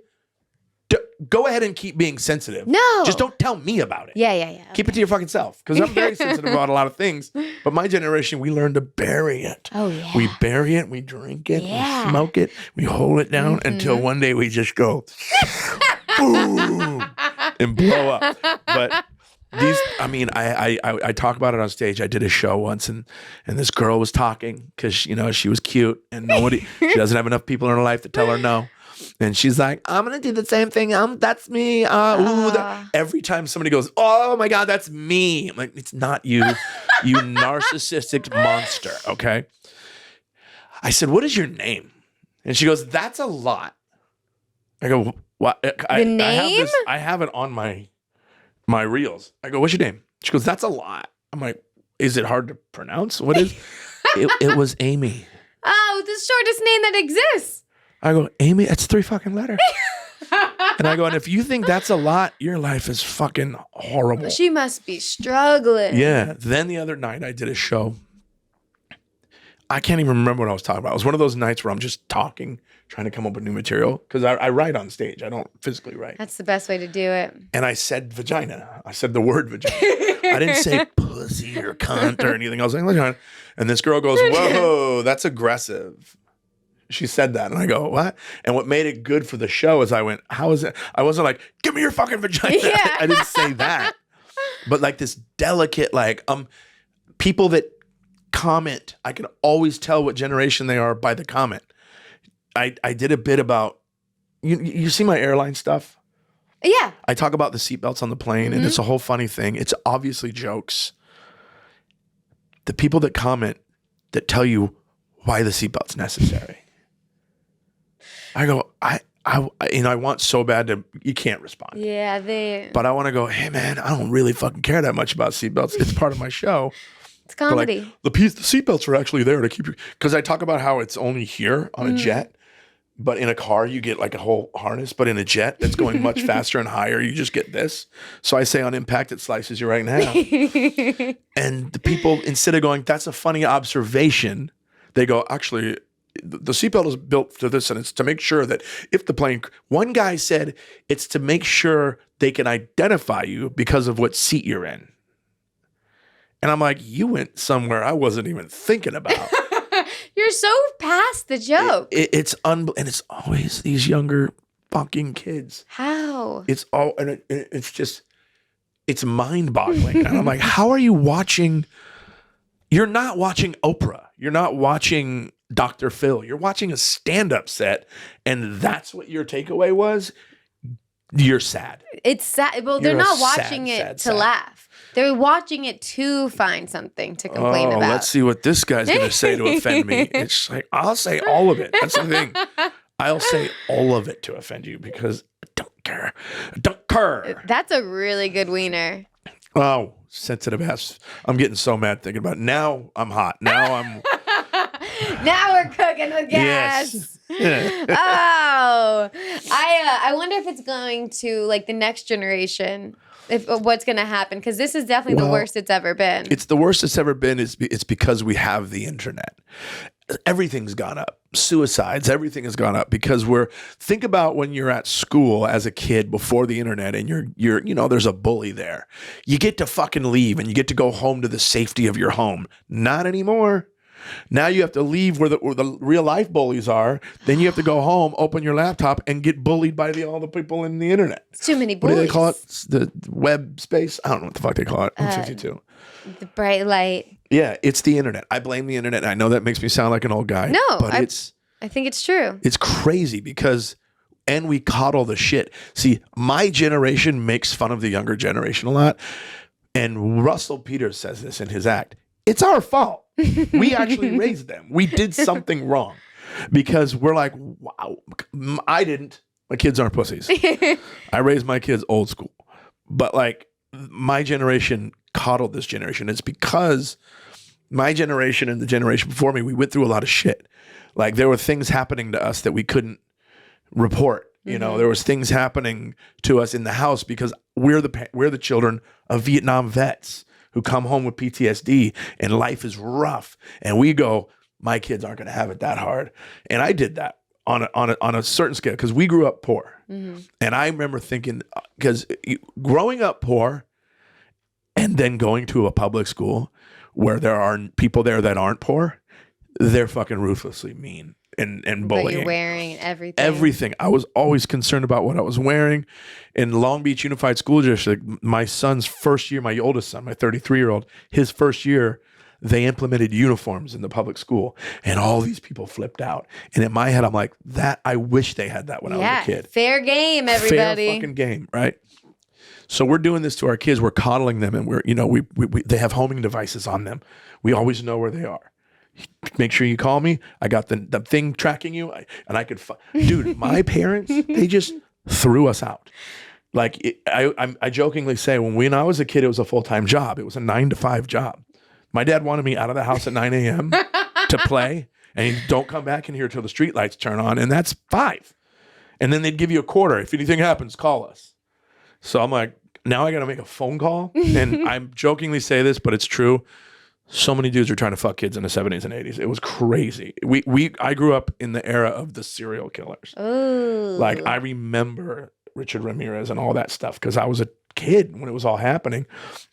go ahead and keep being sensitive. No. Just don't tell me about it. Yeah. Keep it to your fucking self. Because I'm very sensitive about a lot of things. But my generation, we learn to bury it. Oh, yeah. We bury it, we drink it, Yeah. we smoke it, we hold it down until one day we just go boom and blow up. But these, I mean, I talk about it on stage. I did a show once and this girl was talking because, she was cute and she doesn't have enough people in her life to tell her no. And she's like, I'm going to do the same thing. That's me. Every time somebody goes, oh my God, that's me. I'm like, it's not you, you narcissistic monster. Okay. I said, what is your name? And she goes, that's a lot. I go, what? The name? I have it on my reels. I go, what's your name? She goes, that's a lot. I'm like, is it hard to pronounce? What is it was Amy. Oh, the shortest name that exists. I go, Amy, that's 3 fucking letters. And I go, and if you think that's a lot, your life is fucking horrible. She must be struggling. Yeah. Then the other night I did a show. I can't even remember what I was talking about. It was one of those nights where I'm just talking, trying to come up with new material. Because I write on stage. I don't physically write. That's the best way to do it. And I said vagina. I said the word vagina. I didn't say pussy or cunt or anything. I was like vagina. And this girl goes, whoa, that's aggressive. She said that. And I go, what? And what made it good for the show is I went, how is it? I wasn't like, give me your fucking vagina. Yeah. I didn't say that. But like this delicate, people that comment, I can always tell what generation they are by the comment. I did a bit about, you see my airline stuff? Yeah. I talk about the seatbelts on the plane and it's a whole funny thing. It's obviously jokes. The people that comment that tell you why the seatbelt's necessary. I go, I want so bad to, you can't respond. Yeah, But I want to go, hey man, I don't really fucking care that much about seatbelts. It's part of my show. It's comedy. But the seatbelts are actually there to keep you, because I talk about how it's only here on a jet, but in a car you get like a whole harness, but in a jet that's going much faster and higher, you just get this. So I say on impact, it slices you right in half. And the people, instead of going, that's a funny observation, they go, actually, the seatbelt is built for this, and it's to make sure that if the plane, one guy said it's to make sure they can identify you because of what seat you're in. And I'm like, you went somewhere I wasn't even thinking about. You're so past the joke. And it's always these younger fucking kids. How? It's all, and it's just, it's mind boggling. And I'm like, how are you watching? You're not watching Oprah. You're not watching Dr. Phil. You're watching a stand-up set, and that's what your takeaway was. You're sad. It's sad. Well, they're not watching it to laugh. They're watching it to find something to complain about. Let's see what this guy's going to say to offend me. It's like, I'll say all of it. That's the thing. I'll say all of it to offend you because I don't care. I don't care. That's a really good wiener. Oh, sensitive ass. I'm getting so mad thinking about it. Now I'm hot. Now I'm... Now we're cooking with gas. Yes. Oh, I wonder if it's going to like the next generation. If what's going to happen, because this is definitely the worst it's ever been. It's the worst it's ever been. It's because we have the internet. Everything's gone up. Suicides, everything has gone up because think about when you're at school as a kid before the internet and you're there's a bully there. You get to fucking leave and you get to go home to the safety of your home. Not anymore. Now you have to leave where the real life bullies are. Then you have to go home, open your laptop, and get bullied by all the people in the internet. It's too many bullies. What do they call it? The web space? I don't know what the fuck they call it. I'm 52. The bright light. Yeah, it's the internet. I blame the internet. I know that makes me sound like an old guy. No, but I think it's true. It's crazy because, and we coddle the shit. See, my generation makes fun of the younger generation a lot. And Russell Peters says this in his act. It's our fault. We actually raised them. We did something wrong because we're like, wow, I didn't. My kids aren't pussies. I raised my kids old school. But like my generation coddled this generation. It's because my generation and the generation before me, we went through a lot of shit. Like there were things happening to us that we couldn't report. You know, there was things happening to us in the house because we're the children of Vietnam vets who come home with PTSD and life is rough. And we go, my kids aren't going to have it that hard. And I did that on a certain scale because we grew up poor. And I remember thinking, because growing up poor and then going to a public school where there are people there that aren't poor, they're fucking ruthlessly mean and bullying. What you're wearing and everything. Everything. I was always concerned about what I was wearing. In Long Beach Unified School District, my son's first year, my oldest son, my 33-year-old, his first year, they implemented uniforms in the public school and all these people flipped out. And in my head, I'm like, I wish they had that when I was a kid. Fair game, everybody. Fair fucking game, right? So we're doing this to our kids. We're coddling them and they have homing devices on them. We always know where they are. Make sure you call me. I got the thing tracking you. I could, dude, my parents, they just threw us out. Like I jokingly say when I was a kid, it was a full-time job. It was a 9-to-5 job. My dad wanted me out of the house at 9 a.m. to play, and he don't come back in here till the street lights turn on, and that's 5. And then they'd give you a quarter. If anything happens, call us. So I'm like, now I got to make a phone call, and I jokingly say this, but it's true. So many dudes were trying to fuck kids in the 70s and 80s. It was crazy. I grew up in the era of the serial killers. Ooh. Like I remember Richard Ramirez and all that stuff because I was a kid when it was all happening.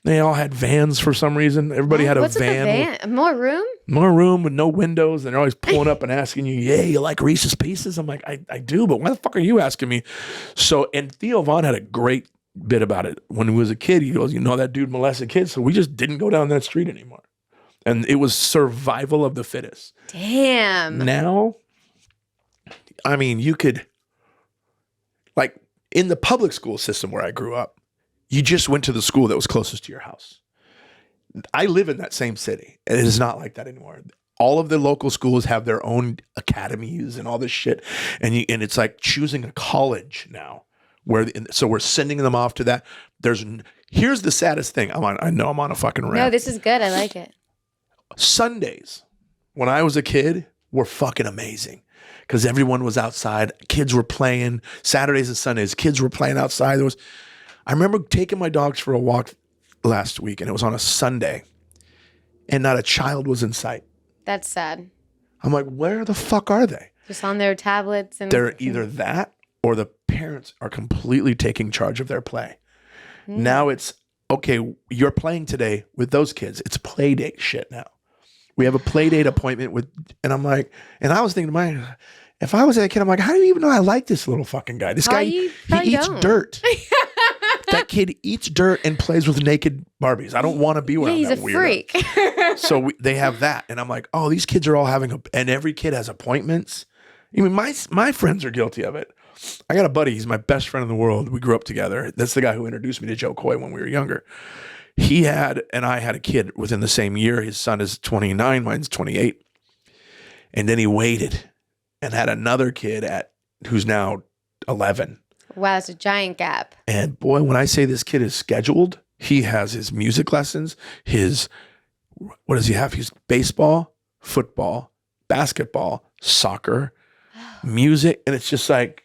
They all had vans for some reason. Everybody had a van. More room? More room with no windows. And they're always pulling up and asking you, yeah, you like Reese's Pieces? I'm like, I do, but why the fuck are you asking me? So, and Theo Von had a great bit about it. When he was a kid, he goes, that dude molested kids. So we just didn't go down that street anymore. And it was survival of the fittest. Damn. Now, I mean, you could, like, in the public school system where I grew up, you just went to the school that was closest to your house. I live in that same city. And it is not like that anymore. All of the local schools have their own academies and all this shit. And it's like choosing a college now. So we're sending them off to that. Here's the saddest thing. I know I'm on a fucking rant. No, this is good. I like it. Sundays, when I was a kid, were fucking amazing because everyone was outside. Kids were playing. Saturdays and Sundays, kids were playing outside. I remember taking my dogs for a walk last week, and it was on a Sunday, and not a child was in sight. That's sad. I'm like, where the fuck are they? Just on their tablets. And they're either that or the parents are completely taking charge of their play. Now it's, okay, you're playing today with those kids. It's play date shit now. We have a play date appointment and I'm like, and I was thinking if I was that kid, I'm like, how do you even know I like this little fucking guy? This guy, he eats dirt. That kid eats dirt and plays with naked Barbies. I don't want to be around he's that a weirdo. freak. So they have that. And I'm like, oh, these kids are all and every kid has appointments. I mean, my friends are guilty of it. I got a buddy. He's my best friend in the world. We grew up together. That's the guy who introduced me to Joe Coy when we were younger. He had, and I had a kid within the same year. His son is 29, mine's 28. And then he waited and had another kid who's now 11. Wow, it's a giant gap. And boy, when I say this kid is scheduled, he has his music lessons, what does he have? He's baseball, football, basketball, soccer, music. And it's just like,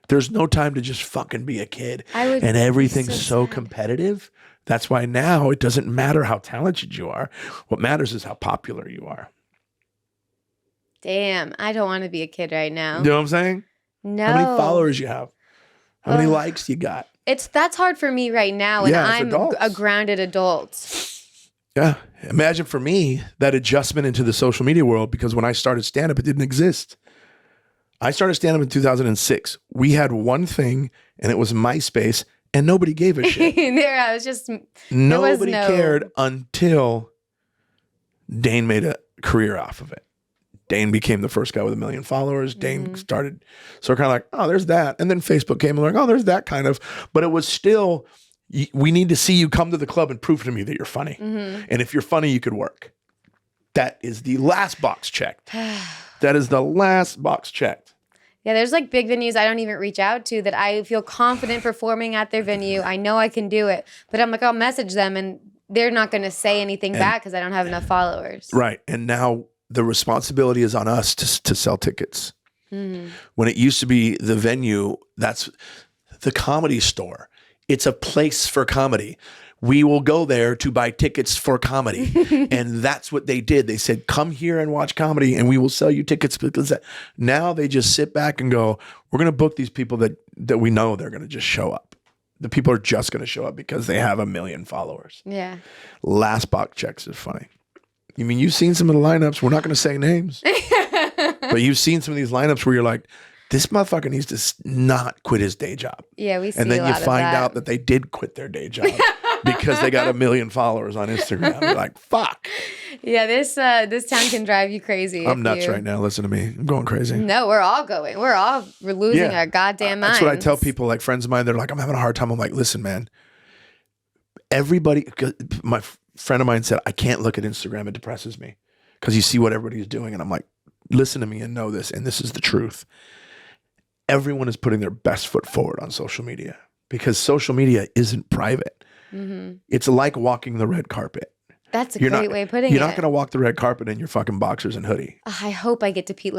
there's no time to just fucking be a kid. And everything's so competitive. That's why now it doesn't matter how talented you are. What matters is how popular you are. Damn, I don't want to be a kid right now. You know what I'm saying? No. How many followers you have? How many likes you got? That's hard for me right now, and I'm adults. a grounded adult. Yeah. Imagine for me that adjustment into the social media world, because when I started stand-up, it didn't exist. I started stand-up in 2006. We had one thing, and it was MySpace, and nobody gave a shit. Nobody cared until Dane made a career off of it. Dane became the first guy with 1 million followers. Dane started, so we're kind of like, oh, there's that. And then Facebook came and like, oh, there's that kind of. But it was still, we need to see you come to the club and prove to me that you're funny. And if you're funny, you could work. That is the last box checked. That is the last box checked. Yeah, there's like big venues I don't even reach out to that I feel confident performing at their venue. I know I can do it, but I'm like, I'll message them and they're not going to say anything back because I don't have enough followers. Right. And now the responsibility is on us to sell tickets. Mm-hmm. When it used to be the venue, that's the Comedy Store. It's a place for comedy. We will go there to buy tickets for comedy. And that's what they did. They said, come here and watch comedy and we will sell you tickets. Because now they just sit back and go, we're going to book these people that we know they're going to just show up. The people are just going to show up because they have 1 million followers. Yeah. Last box checks is funny. I mean, you've seen some of the lineups. We're not going to say names. But you've seen some of these lineups where you're like, this motherfucker needs to not quit his day job. Yeah, we see and then a you lot find of that. out that they did quit their day job because they got 1 million followers on Instagram. You're like, fuck. Yeah, this town can drive you crazy. I'm nuts right now. Listen to me. I'm going crazy. No, we're all going. We're losing our goddamn minds. That's what I tell people, like friends of mine. They're like, I'm having a hard time. I'm like, listen, man. Everybody, my friend of mine said, I can't look at Instagram. It depresses me because you see what everybody's doing. And I'm like, listen to me and know this. And this is the truth. Everyone is putting their best foot forward on social media because social media isn't private. Mm-hmm. It's like walking the red carpet. That's a great way of putting it. You're not going to walk the red carpet in your fucking boxers and hoodie. I hope I get to Pete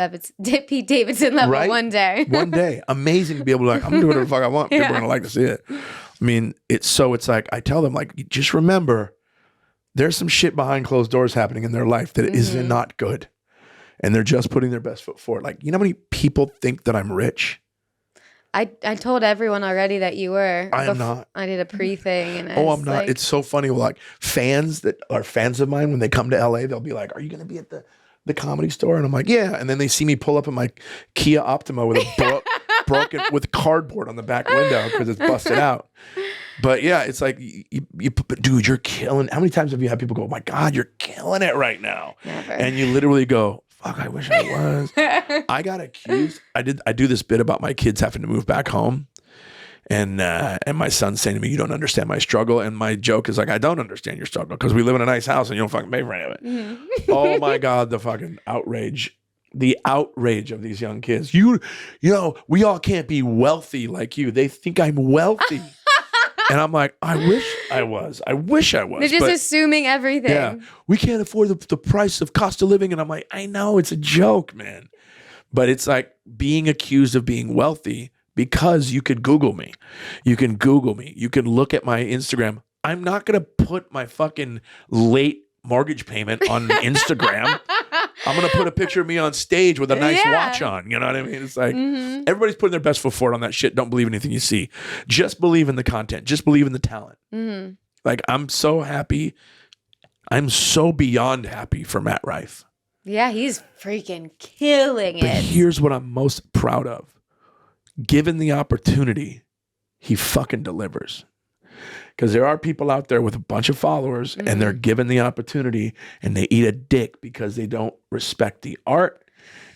Davidson level one day. One day. Amazing to be able to I'm going to do whatever the fuck I want. People are going to like to see it. I mean, it's like, I tell them, like, just remember, there's some shit behind closed doors happening in their life that is not good. And they're just putting their best foot forward. Like, you know how many people think that I'm rich? I told everyone already that you were. I am not. I did a pre-thing. And I'm not. It's so funny. Like, fans that are fans of mine, when they come to LA, they'll be like, are you going to be at the Comedy Store? And I'm like, yeah. And then they see me pull up in my Kia Optima with a broken, with cardboard on the back window because it's busted out. But yeah, it's like, dude, you're killing. How many times have you had people go, oh my God, you're killing it right now? Never. And you literally go, fuck, I wish I was. I got accused. I do this bit about my kids having to move back home. And my son's saying to me, you don't understand my struggle. And my joke is like, I don't understand your struggle because we live in a nice house and you don't fucking pay for any of it. Mm-hmm. Oh my God, the fucking outrage. The outrage of these young kids. You know, we all can't be wealthy like you. They think I'm wealthy. And I'm like, I wish I was. They're just assuming everything. Yeah, we can't afford the price of cost of living. And I'm like, I know, it's a joke, man. But it's like being accused of being wealthy because you could Google me. You can Google me. You can look at my Instagram. I'm not going to put my fucking late mortgage payment on Instagram. I'm going to put a picture of me on stage with a nice watch on. You know what I mean? It's like everybody's putting their best foot forward on that shit. Don't believe anything you see. Just believe in the content. Just believe in the talent. Mm-hmm. Like, I'm so happy. I'm so beyond happy for Matt Rife. Yeah, he's freaking killing it. But here's what I'm most proud of. Given the opportunity, he fucking delivers. Because there are people out there with a bunch of followers and they're given the opportunity and they eat a dick because they don't respect the art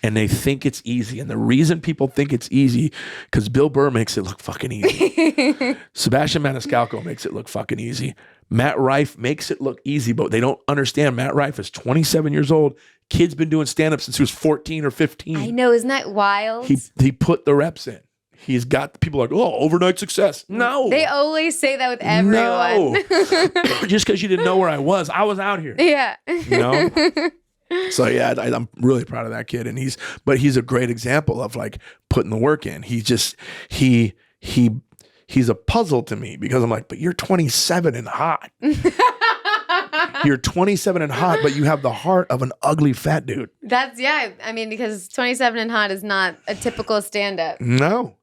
and they think it's easy. And the reason people think it's easy, because Bill Burr makes it look fucking easy. Sebastian Maniscalco makes it look fucking easy. Matt Rife makes it look easy, but they don't understand Matt Rife is 27 years old. Kid's been doing stand-up since he was 14 or 15. I know, isn't that wild? He put the reps in. He's got people like, oh, overnight success. No. They always say that with everyone. No. Just because you didn't know where I was out here. Yeah. You know? So yeah, I'm really proud of that kid. And he's a great example of like putting the work in. He's a puzzle to me because I'm like, but you're 27 and hot. You're 27 and hot, but you have the heart of an ugly fat dude. I mean, because 27 and hot is not a typical stand-up. No.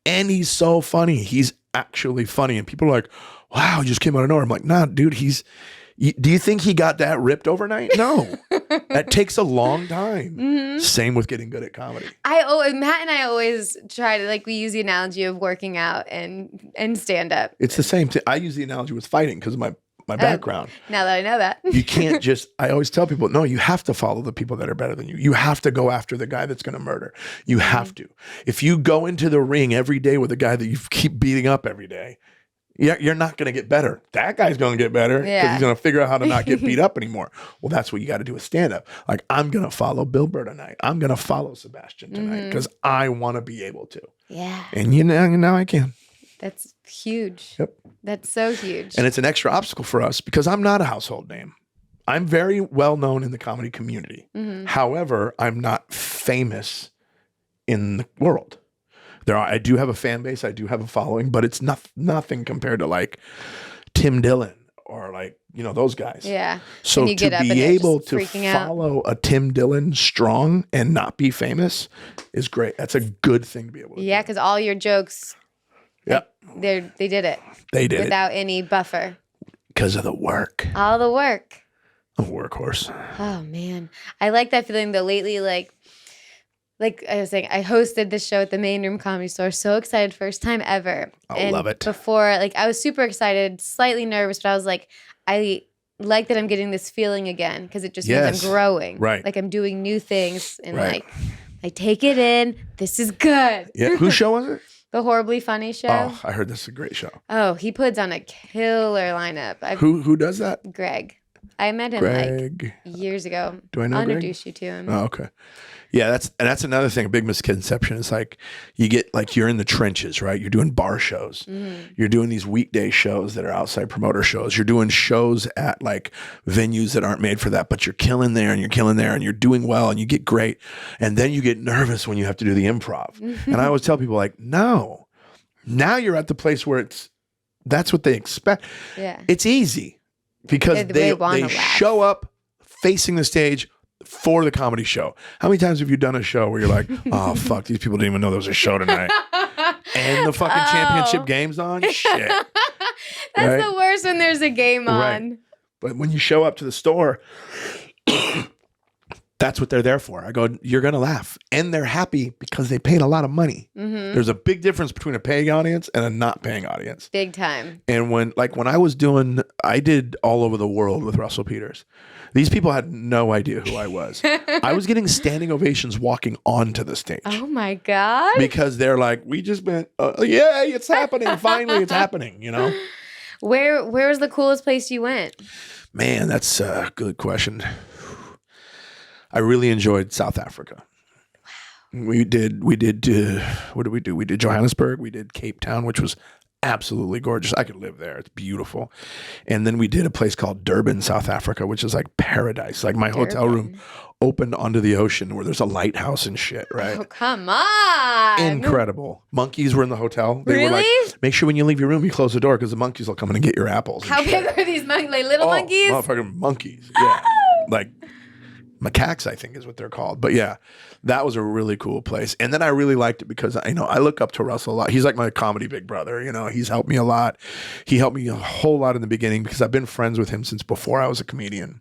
And he's so funny. He's actually funny. And people are like, wow, he just came out of nowhere. I'm like, nah, dude, do you think he got that ripped overnight? No. That takes a long time. Mm-hmm. Same with getting good at comedy. Matt and I always try to, like, we use the analogy of working out and stand-up. It's the same thing. I use the analogy with fighting because of my background. Now that I know that. You can't I always tell people, no, you have to follow the people that are better than you. You have to go after the guy that's going to murder. You have to. If you go into the ring every day with a guy that you keep beating up every day, you're not going to get better. That guy's going to get better because he's going to figure out how to not get beat up anymore. Well, that's what you got to do with stand-up. Like, I'm going to follow Bill Burr tonight. I'm going to follow Sebastian tonight because I want to be able to. Yeah. And now I can. That's huge. Yep. That's so huge. And it's an extra obstacle for us because I'm not a household name. I'm very well known in the comedy community. However, I'm not famous in the world. I do have a fan base. I do have a following, but it's nothing compared to like Tim Dillon or like, those guys. Yeah. So and you to get up be and they're able just to freaking out. follow a Tim Dillon strong and not be famous is great. That's a good thing to be able to Yeah, do. because all your jokes, Yeah. they did it. They did without any buffer. because of the work. All the work. I'm a workhorse. Oh man, I like that feeling though. Lately, like I was saying, I hosted this show at the Main Room Comedy Store. So excited, first time ever. I love it. Before, I was super excited, slightly nervous, but I was like, I like that I'm getting this feeling again because it just means I'm growing. Right. Like I'm doing new things and Right. I take it in. This is good. Yeah. Whose show was it? The Horribly Funny Show. Oh, I heard this is a great show. Oh, he puts on a killer lineup. Who does that? Greg. I met him Greg. years ago. Do I know I'll Greg? introduce you to him. Oh, okay. Yeah, that's another thing, a big misconception. It's like you get you're in the trenches, right? You're doing bar shows. Mm-hmm. You're doing these weekday shows that are outside promoter shows. You're doing shows at venues that aren't made for that, but you're killing there and you're doing well and you get great. And then you get nervous when you have to do the improv. And I always tell people no. Now you're at the place where that's what they expect. Yeah. It's easy because They they wanna laugh. show up facing the stage for the comedy show. How many times have you done a show where you're like, oh, fuck, these people didn't even know there was a show tonight. And the fucking championship game's on? Shit. That's right? the worst when there's a game on. Right. But when you show up to the store, that's what they're there for. I go, you're going to laugh. And they're happy because they paid a lot of money. Mm-hmm. There's a big difference between a paying audience and a not paying audience. Big time. And when I did All Over the World with Russell Peters. These people had no idea who I was. I was getting standing ovations walking onto the stage. Oh my God. Because they're like, we just went, yay, it's happening. Finally, it's happening, Where was the coolest place you went? Man, that's a good question. I really enjoyed South Africa. Wow. We did, what did we do? We did Johannesburg. We did Cape Town, which was absolutely gorgeous. I could live there. It's beautiful. And then we did a place called Durban, South Africa, which is like paradise. Like my hotel room opened onto the ocean where there's a lighthouse and shit, right? Oh, come on. Incredible. Monkeys were in the hotel. They were like, Really? make sure when you leave your room, you close the door because the monkeys will come in and get your apples. and How shit. big are these monkeys? Like little monkeys? Motherfucking monkeys. Yeah. Like macaques, I think is what they're called. But yeah, that was a really cool place. And then I really liked it because I look up to Russell a lot. He's like my comedy big brother. He's helped me a lot. He helped me a whole lot in the beginning because I've been friends with him since before I was a comedian.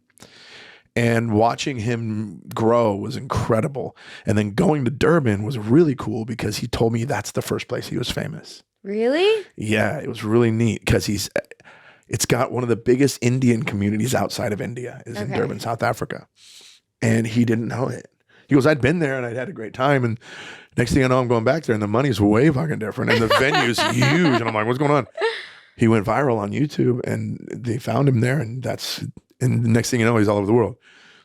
And watching him grow was incredible. And then going to Durban was really cool because he told me that's the first place he was famous. Really? Yeah, it was really neat because it's got one of the biggest Indian communities outside of India is in Durban, South Africa. And he didn't know it. He goes, I'd been there and I'd had a great time. And next thing I know, I'm going back there and the money's way fucking different. And the venue's huge. And I'm like, what's going on? He went viral on YouTube and they found him there. And the next thing you know, he's all over the world.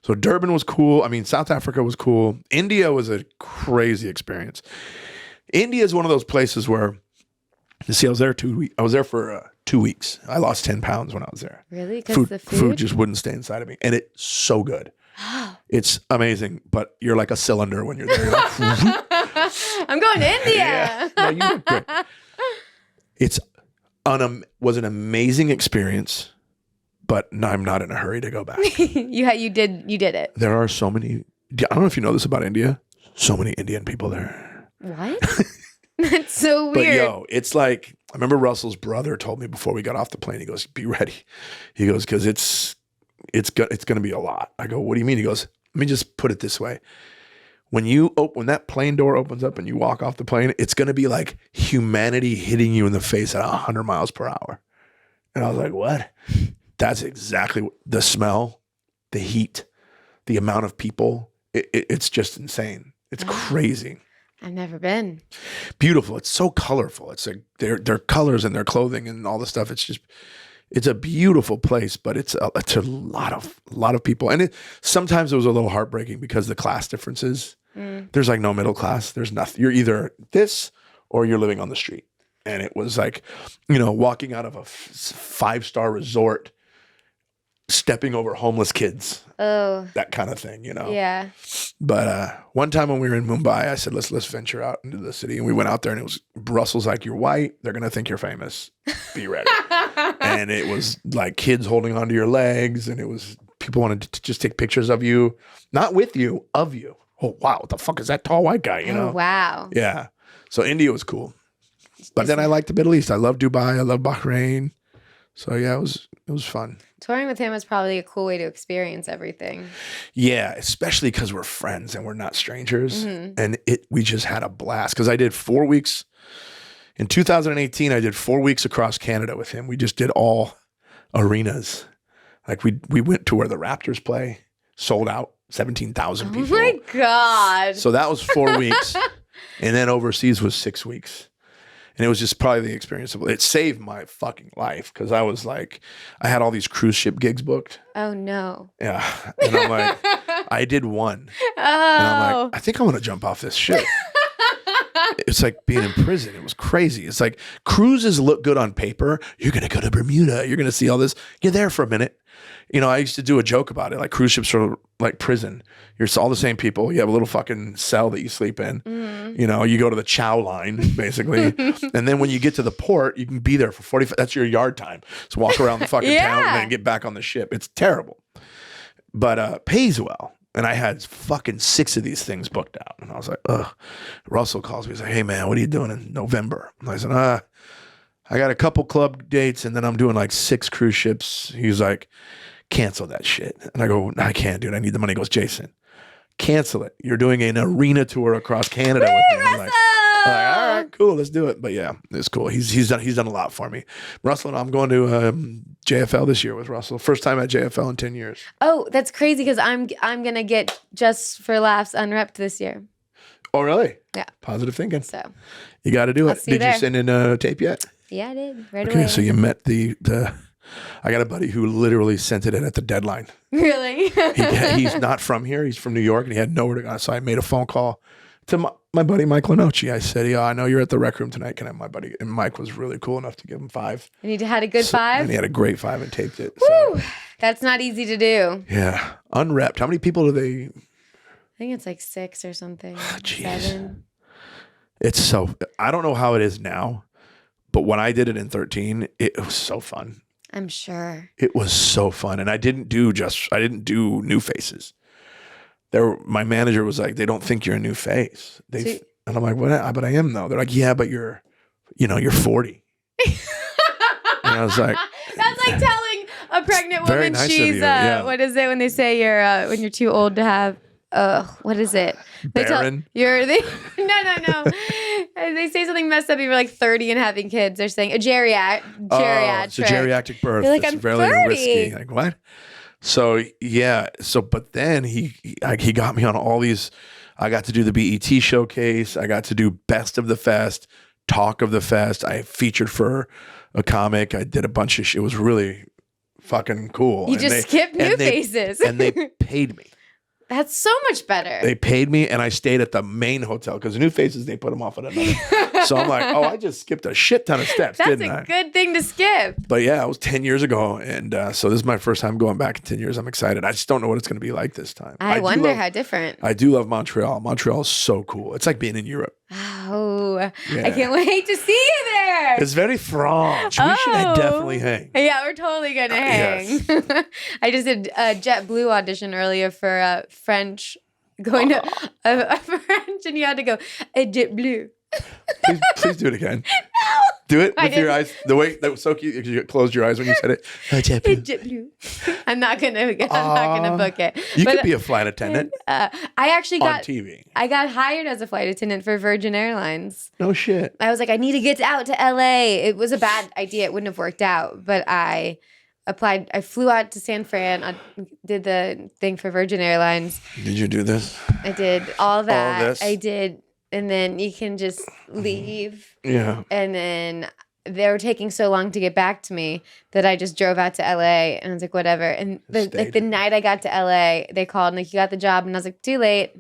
So Durban was cool. I mean, South Africa was cool. India was a crazy experience. India is one of those places where, you see, I was there for 2 weeks. I lost 10 pounds when I was there. Really? Because the Food just wouldn't stay inside of me. And it's so good. It's amazing, but you're like a cylinder when you're there. You're like, I'm going to India. yeah. No, you look good. Was an amazing experience, but I'm not in a hurry to go back. You did it. There are so many. I don't know if you know this about India. So many Indian people there. What? That's so But weird. it's like, I remember Russell's brother told me before we got off the plane, he goes, be ready. He goes, because it's going to be a lot. I go, what do you mean? He goes, let me just put it this way. When that plane door opens up and you walk off the plane, it's going to be like humanity hitting you in the face at 100 miles per hour. And I was like, what? That's exactly the smell, the heat, the amount of people. It's just insane. It's crazy. I've never been. Beautiful. It's so colorful. It's like their colors and their clothing and all the stuff. It's a beautiful place, but it's a lot of people. And sometimes it was a little heartbreaking because the class differences. There's like no middle class. There's nothing. You're either this or you're living on the street. And it was like, walking out of a 5-star resort, stepping over homeless kids. Oh. That kind of thing, Yeah. But one time when we were in Mumbai, I said, let's venture out into the city. And we went out there and it was, Russell's like, you're white. They're going to think you're famous. Be ready. And it was like kids holding onto your legs. And it was people wanted to just take pictures of you, not with you, of you. Oh, wow. What the fuck is that tall white guy? Oh, wow. Yeah. So India was cool. But then I liked the Middle East. I love Dubai. I love Bahrain. So yeah, it was fun. Touring with him is probably a cool way to experience everything. Yeah, especially because we're friends and we're not strangers. And we just had a blast. Because I did 4 weeks. In 2018, I did 4 weeks across Canada with him. We just did all arenas. Like we went to where the Raptors play, sold out, 17,000 people. Oh my God. So that was 4 weeks. And then overseas was 6 weeks. And it was just probably the experience of it saved my fucking life because I was like, I had all these cruise ship gigs booked. Oh no. Yeah. And I'm like, I did one. Oh. And I'm like, I think I want to jump off this ship. It's like being in prison. It was crazy. It's like cruises look good on paper. You're going to go to Bermuda. You're going to see all this. You're there for a minute. I used to do a joke about it. Like cruise ships are like prison. You're all the same people. You have a little fucking cell that you sleep in. You go to the chow line, basically. And then when you get to the port, you can be there for 45. That's your yard time. So walk around the fucking town and then get back on the ship. It's terrible. But pays well. And I had fucking 6 of these things booked out. And I was like, ugh. Russell calls me. He's like, hey, man, what are you doing in November? And I said, I got a couple club dates and then I'm doing like 6 cruise ships. He's like, cancel that shit. And I go, no, I can't, dude. I need the money. He goes, Jason, cancel it. You're doing an arena tour across Canada with me. I'm like, all right, cool, let's do it. But yeah, it's cool. He's done a lot for me. Russell and I'm going to JFL this year with Russell. First time at JFL in 10 years. Oh, that's crazy because I'm gonna get Just for Laughs Unwrapped this year. Oh, really? Yeah. Positive thinking. So you got to do it. see you Did you there. send in a tape yet? Yeah, I did right Okay, away. so you met the. I got a buddy who literally sent it in at the deadline. Really? He's not from here. He's from New York, and he had nowhere to go. So I made a phone call to my buddy Mike Lenoci. I said, yeah, I know you're at the Rec Room tonight. Can I have my buddy? And Mike was really cool enough to give him 5. And you had a good 5? And he had a great 5 and taped it. Woo! So. That's not easy to do. Yeah. Unwrapped. How many people do they? I think it's like 6 or something. Jeez. 7. It's so, I don't know how it is now, but when I did it in 13, it was so fun. I'm sure. It was so fun. And I didn't do new faces. My manager was like, they don't think you're a new face. And I'm like, what? But I am though. They're like, yeah, but you're 40. And I was like, that's like telling a pregnant Very woman nice of she's you, yeah. what is it when they say you're when you're too old to have what is it? They barren? No. They say something messed up. You're like 30 and having kids. They're saying a geriatric. Oh, it's a geriatric birth. You're like, it's I'm really 30. risky. Like what? So yeah. But then he got me on all these. I got to do the BET showcase. I got to do Best of the Fest, Talk of the Fest. I featured for a comic. I did a bunch of shit. It was really fucking cool. You just skipped New Faces. And they paid me. That's so much better. They paid me, and I stayed at the main hotel because New Faces, they put them off at another. So I'm like, I just skipped a shit ton of steps, didn't I? That's a good thing to skip. But yeah, it was 10 years ago, and so this is my first time going back in 10 years. I'm excited. I just don't know what it's going to be like this time. I wonder how different. I do love Montreal. Montreal is so cool. It's like being in Europe. Oh, Yeah. I can't wait to see you there. It's very French. We should definitely hang. Yeah, we're totally going to hang. Yes. I just did a JetBlue audition earlier for French, going to a French, and you had to go, JetBlue. Please do it again. No. Do it I with your didn't. eyes. The way that was so cute. You closed your eyes when you said it. JetBlue. I'm not gonna book it. You But, could be a flight attendant I actually on got TV. I got hired as a flight attendant for Virgin Airlines. No shit. I was like, I need to get out to LA. It was a bad idea. It wouldn't have worked out, but I applied. I flew out to San Fran. I did the thing for Virgin Airlines. Did you do this? I did all that. this? I did and then you can just leave. Yeah. And then they were taking so long to get back to me that I just drove out to LA, and I was like, whatever. And the night I got to LA, they called and like, you got the job, and I was like, too late.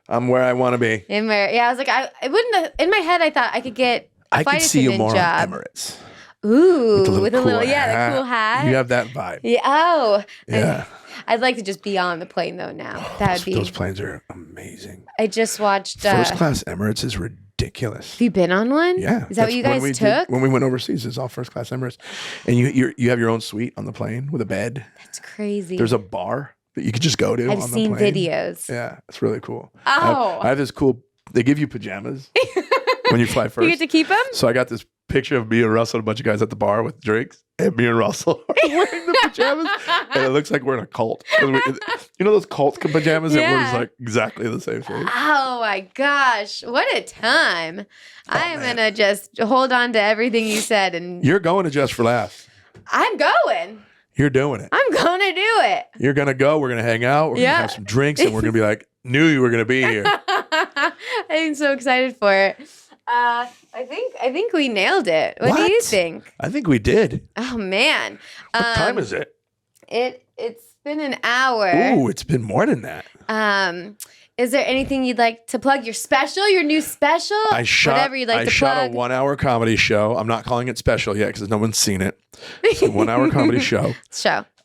I'm where I want to be. I was like, I wouldn't have, in my head, I thought I could get a I flight could see you more job. on Emirates. Ooh, with a cool little, hat. the cool hat. You have that vibe. Yeah. Oh. Yeah. I'd like to just be on the plane though now. That would be. Those planes are amazing. I just watched. First class Emirates is ridiculous. Have you been on one? Yeah. Is that what you guys took? When we went overseas, it's all first class Emirates. And you have your own suite on the plane with a bed. That's crazy. There's a bar that you could just go to I've on seen the plane. videos. Yeah, it's really cool. Oh. I have this cool, they give you pajamas when you fly first. You get to keep them? So I got this picture of me and Russell and a bunch of guys at the bar with drinks, and me and Russell are wearing the pajamas, and it looks like we're in a cult. You know those cult pajamas that were just like exactly the same thing? Oh my gosh, what a time. I'm going to just hold on to everything you said. And you're going to Just for Laughs. I'm going. You're doing it. I'm going to do it. You're going to go. We're going to hang out. We're going to have some drinks, and we're going to be like, knew you were going to be here. I'm so excited for it. I think we nailed it. What do you think? I think we did. Oh man. What time is it? It's been an hour. Ooh, it's been more than that. Is there anything you'd like to plug? Your special, your new special? Whatever you'd like to plug. I shot a 1 hour comedy show. I'm not calling it special yet because no one's seen it. It's a 1 hour comedy show.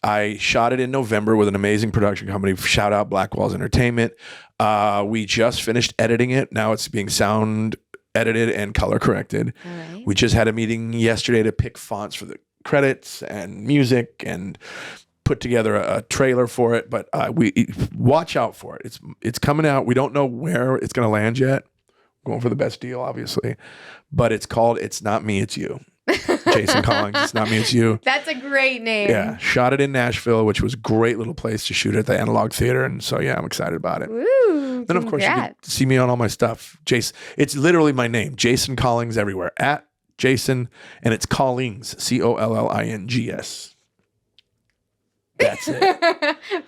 I shot it in November with an amazing production company. Shout out Black Walls Entertainment. We just finished editing it. Now it's being sound edited and color corrected. Right. We just had a meeting yesterday to pick fonts for the credits and music and put together a trailer for it. But we watch out for it. It's coming out. We don't know where it's going to land yet. Going for the best deal, obviously. But it's called It's Not Me, It's You. Jason Collings, It's Not Me, It's You. That's a great name. Yeah, shot it in Nashville, which was a great little place to shoot it at the Analog Theater, and so yeah, I'm excited about it. Woo, then of course you can see me on all my stuff. Jason, it's literally my name, Jason Collings, everywhere at Jason, and it's Collings, Collings. That's it.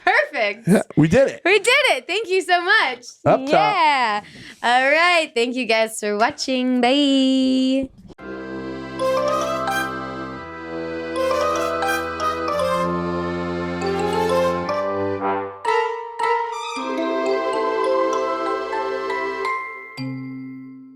Perfect. Yeah, we did it. We did it. Thank you so much. Up top. Yeah. All right. Thank you guys for watching. Bye.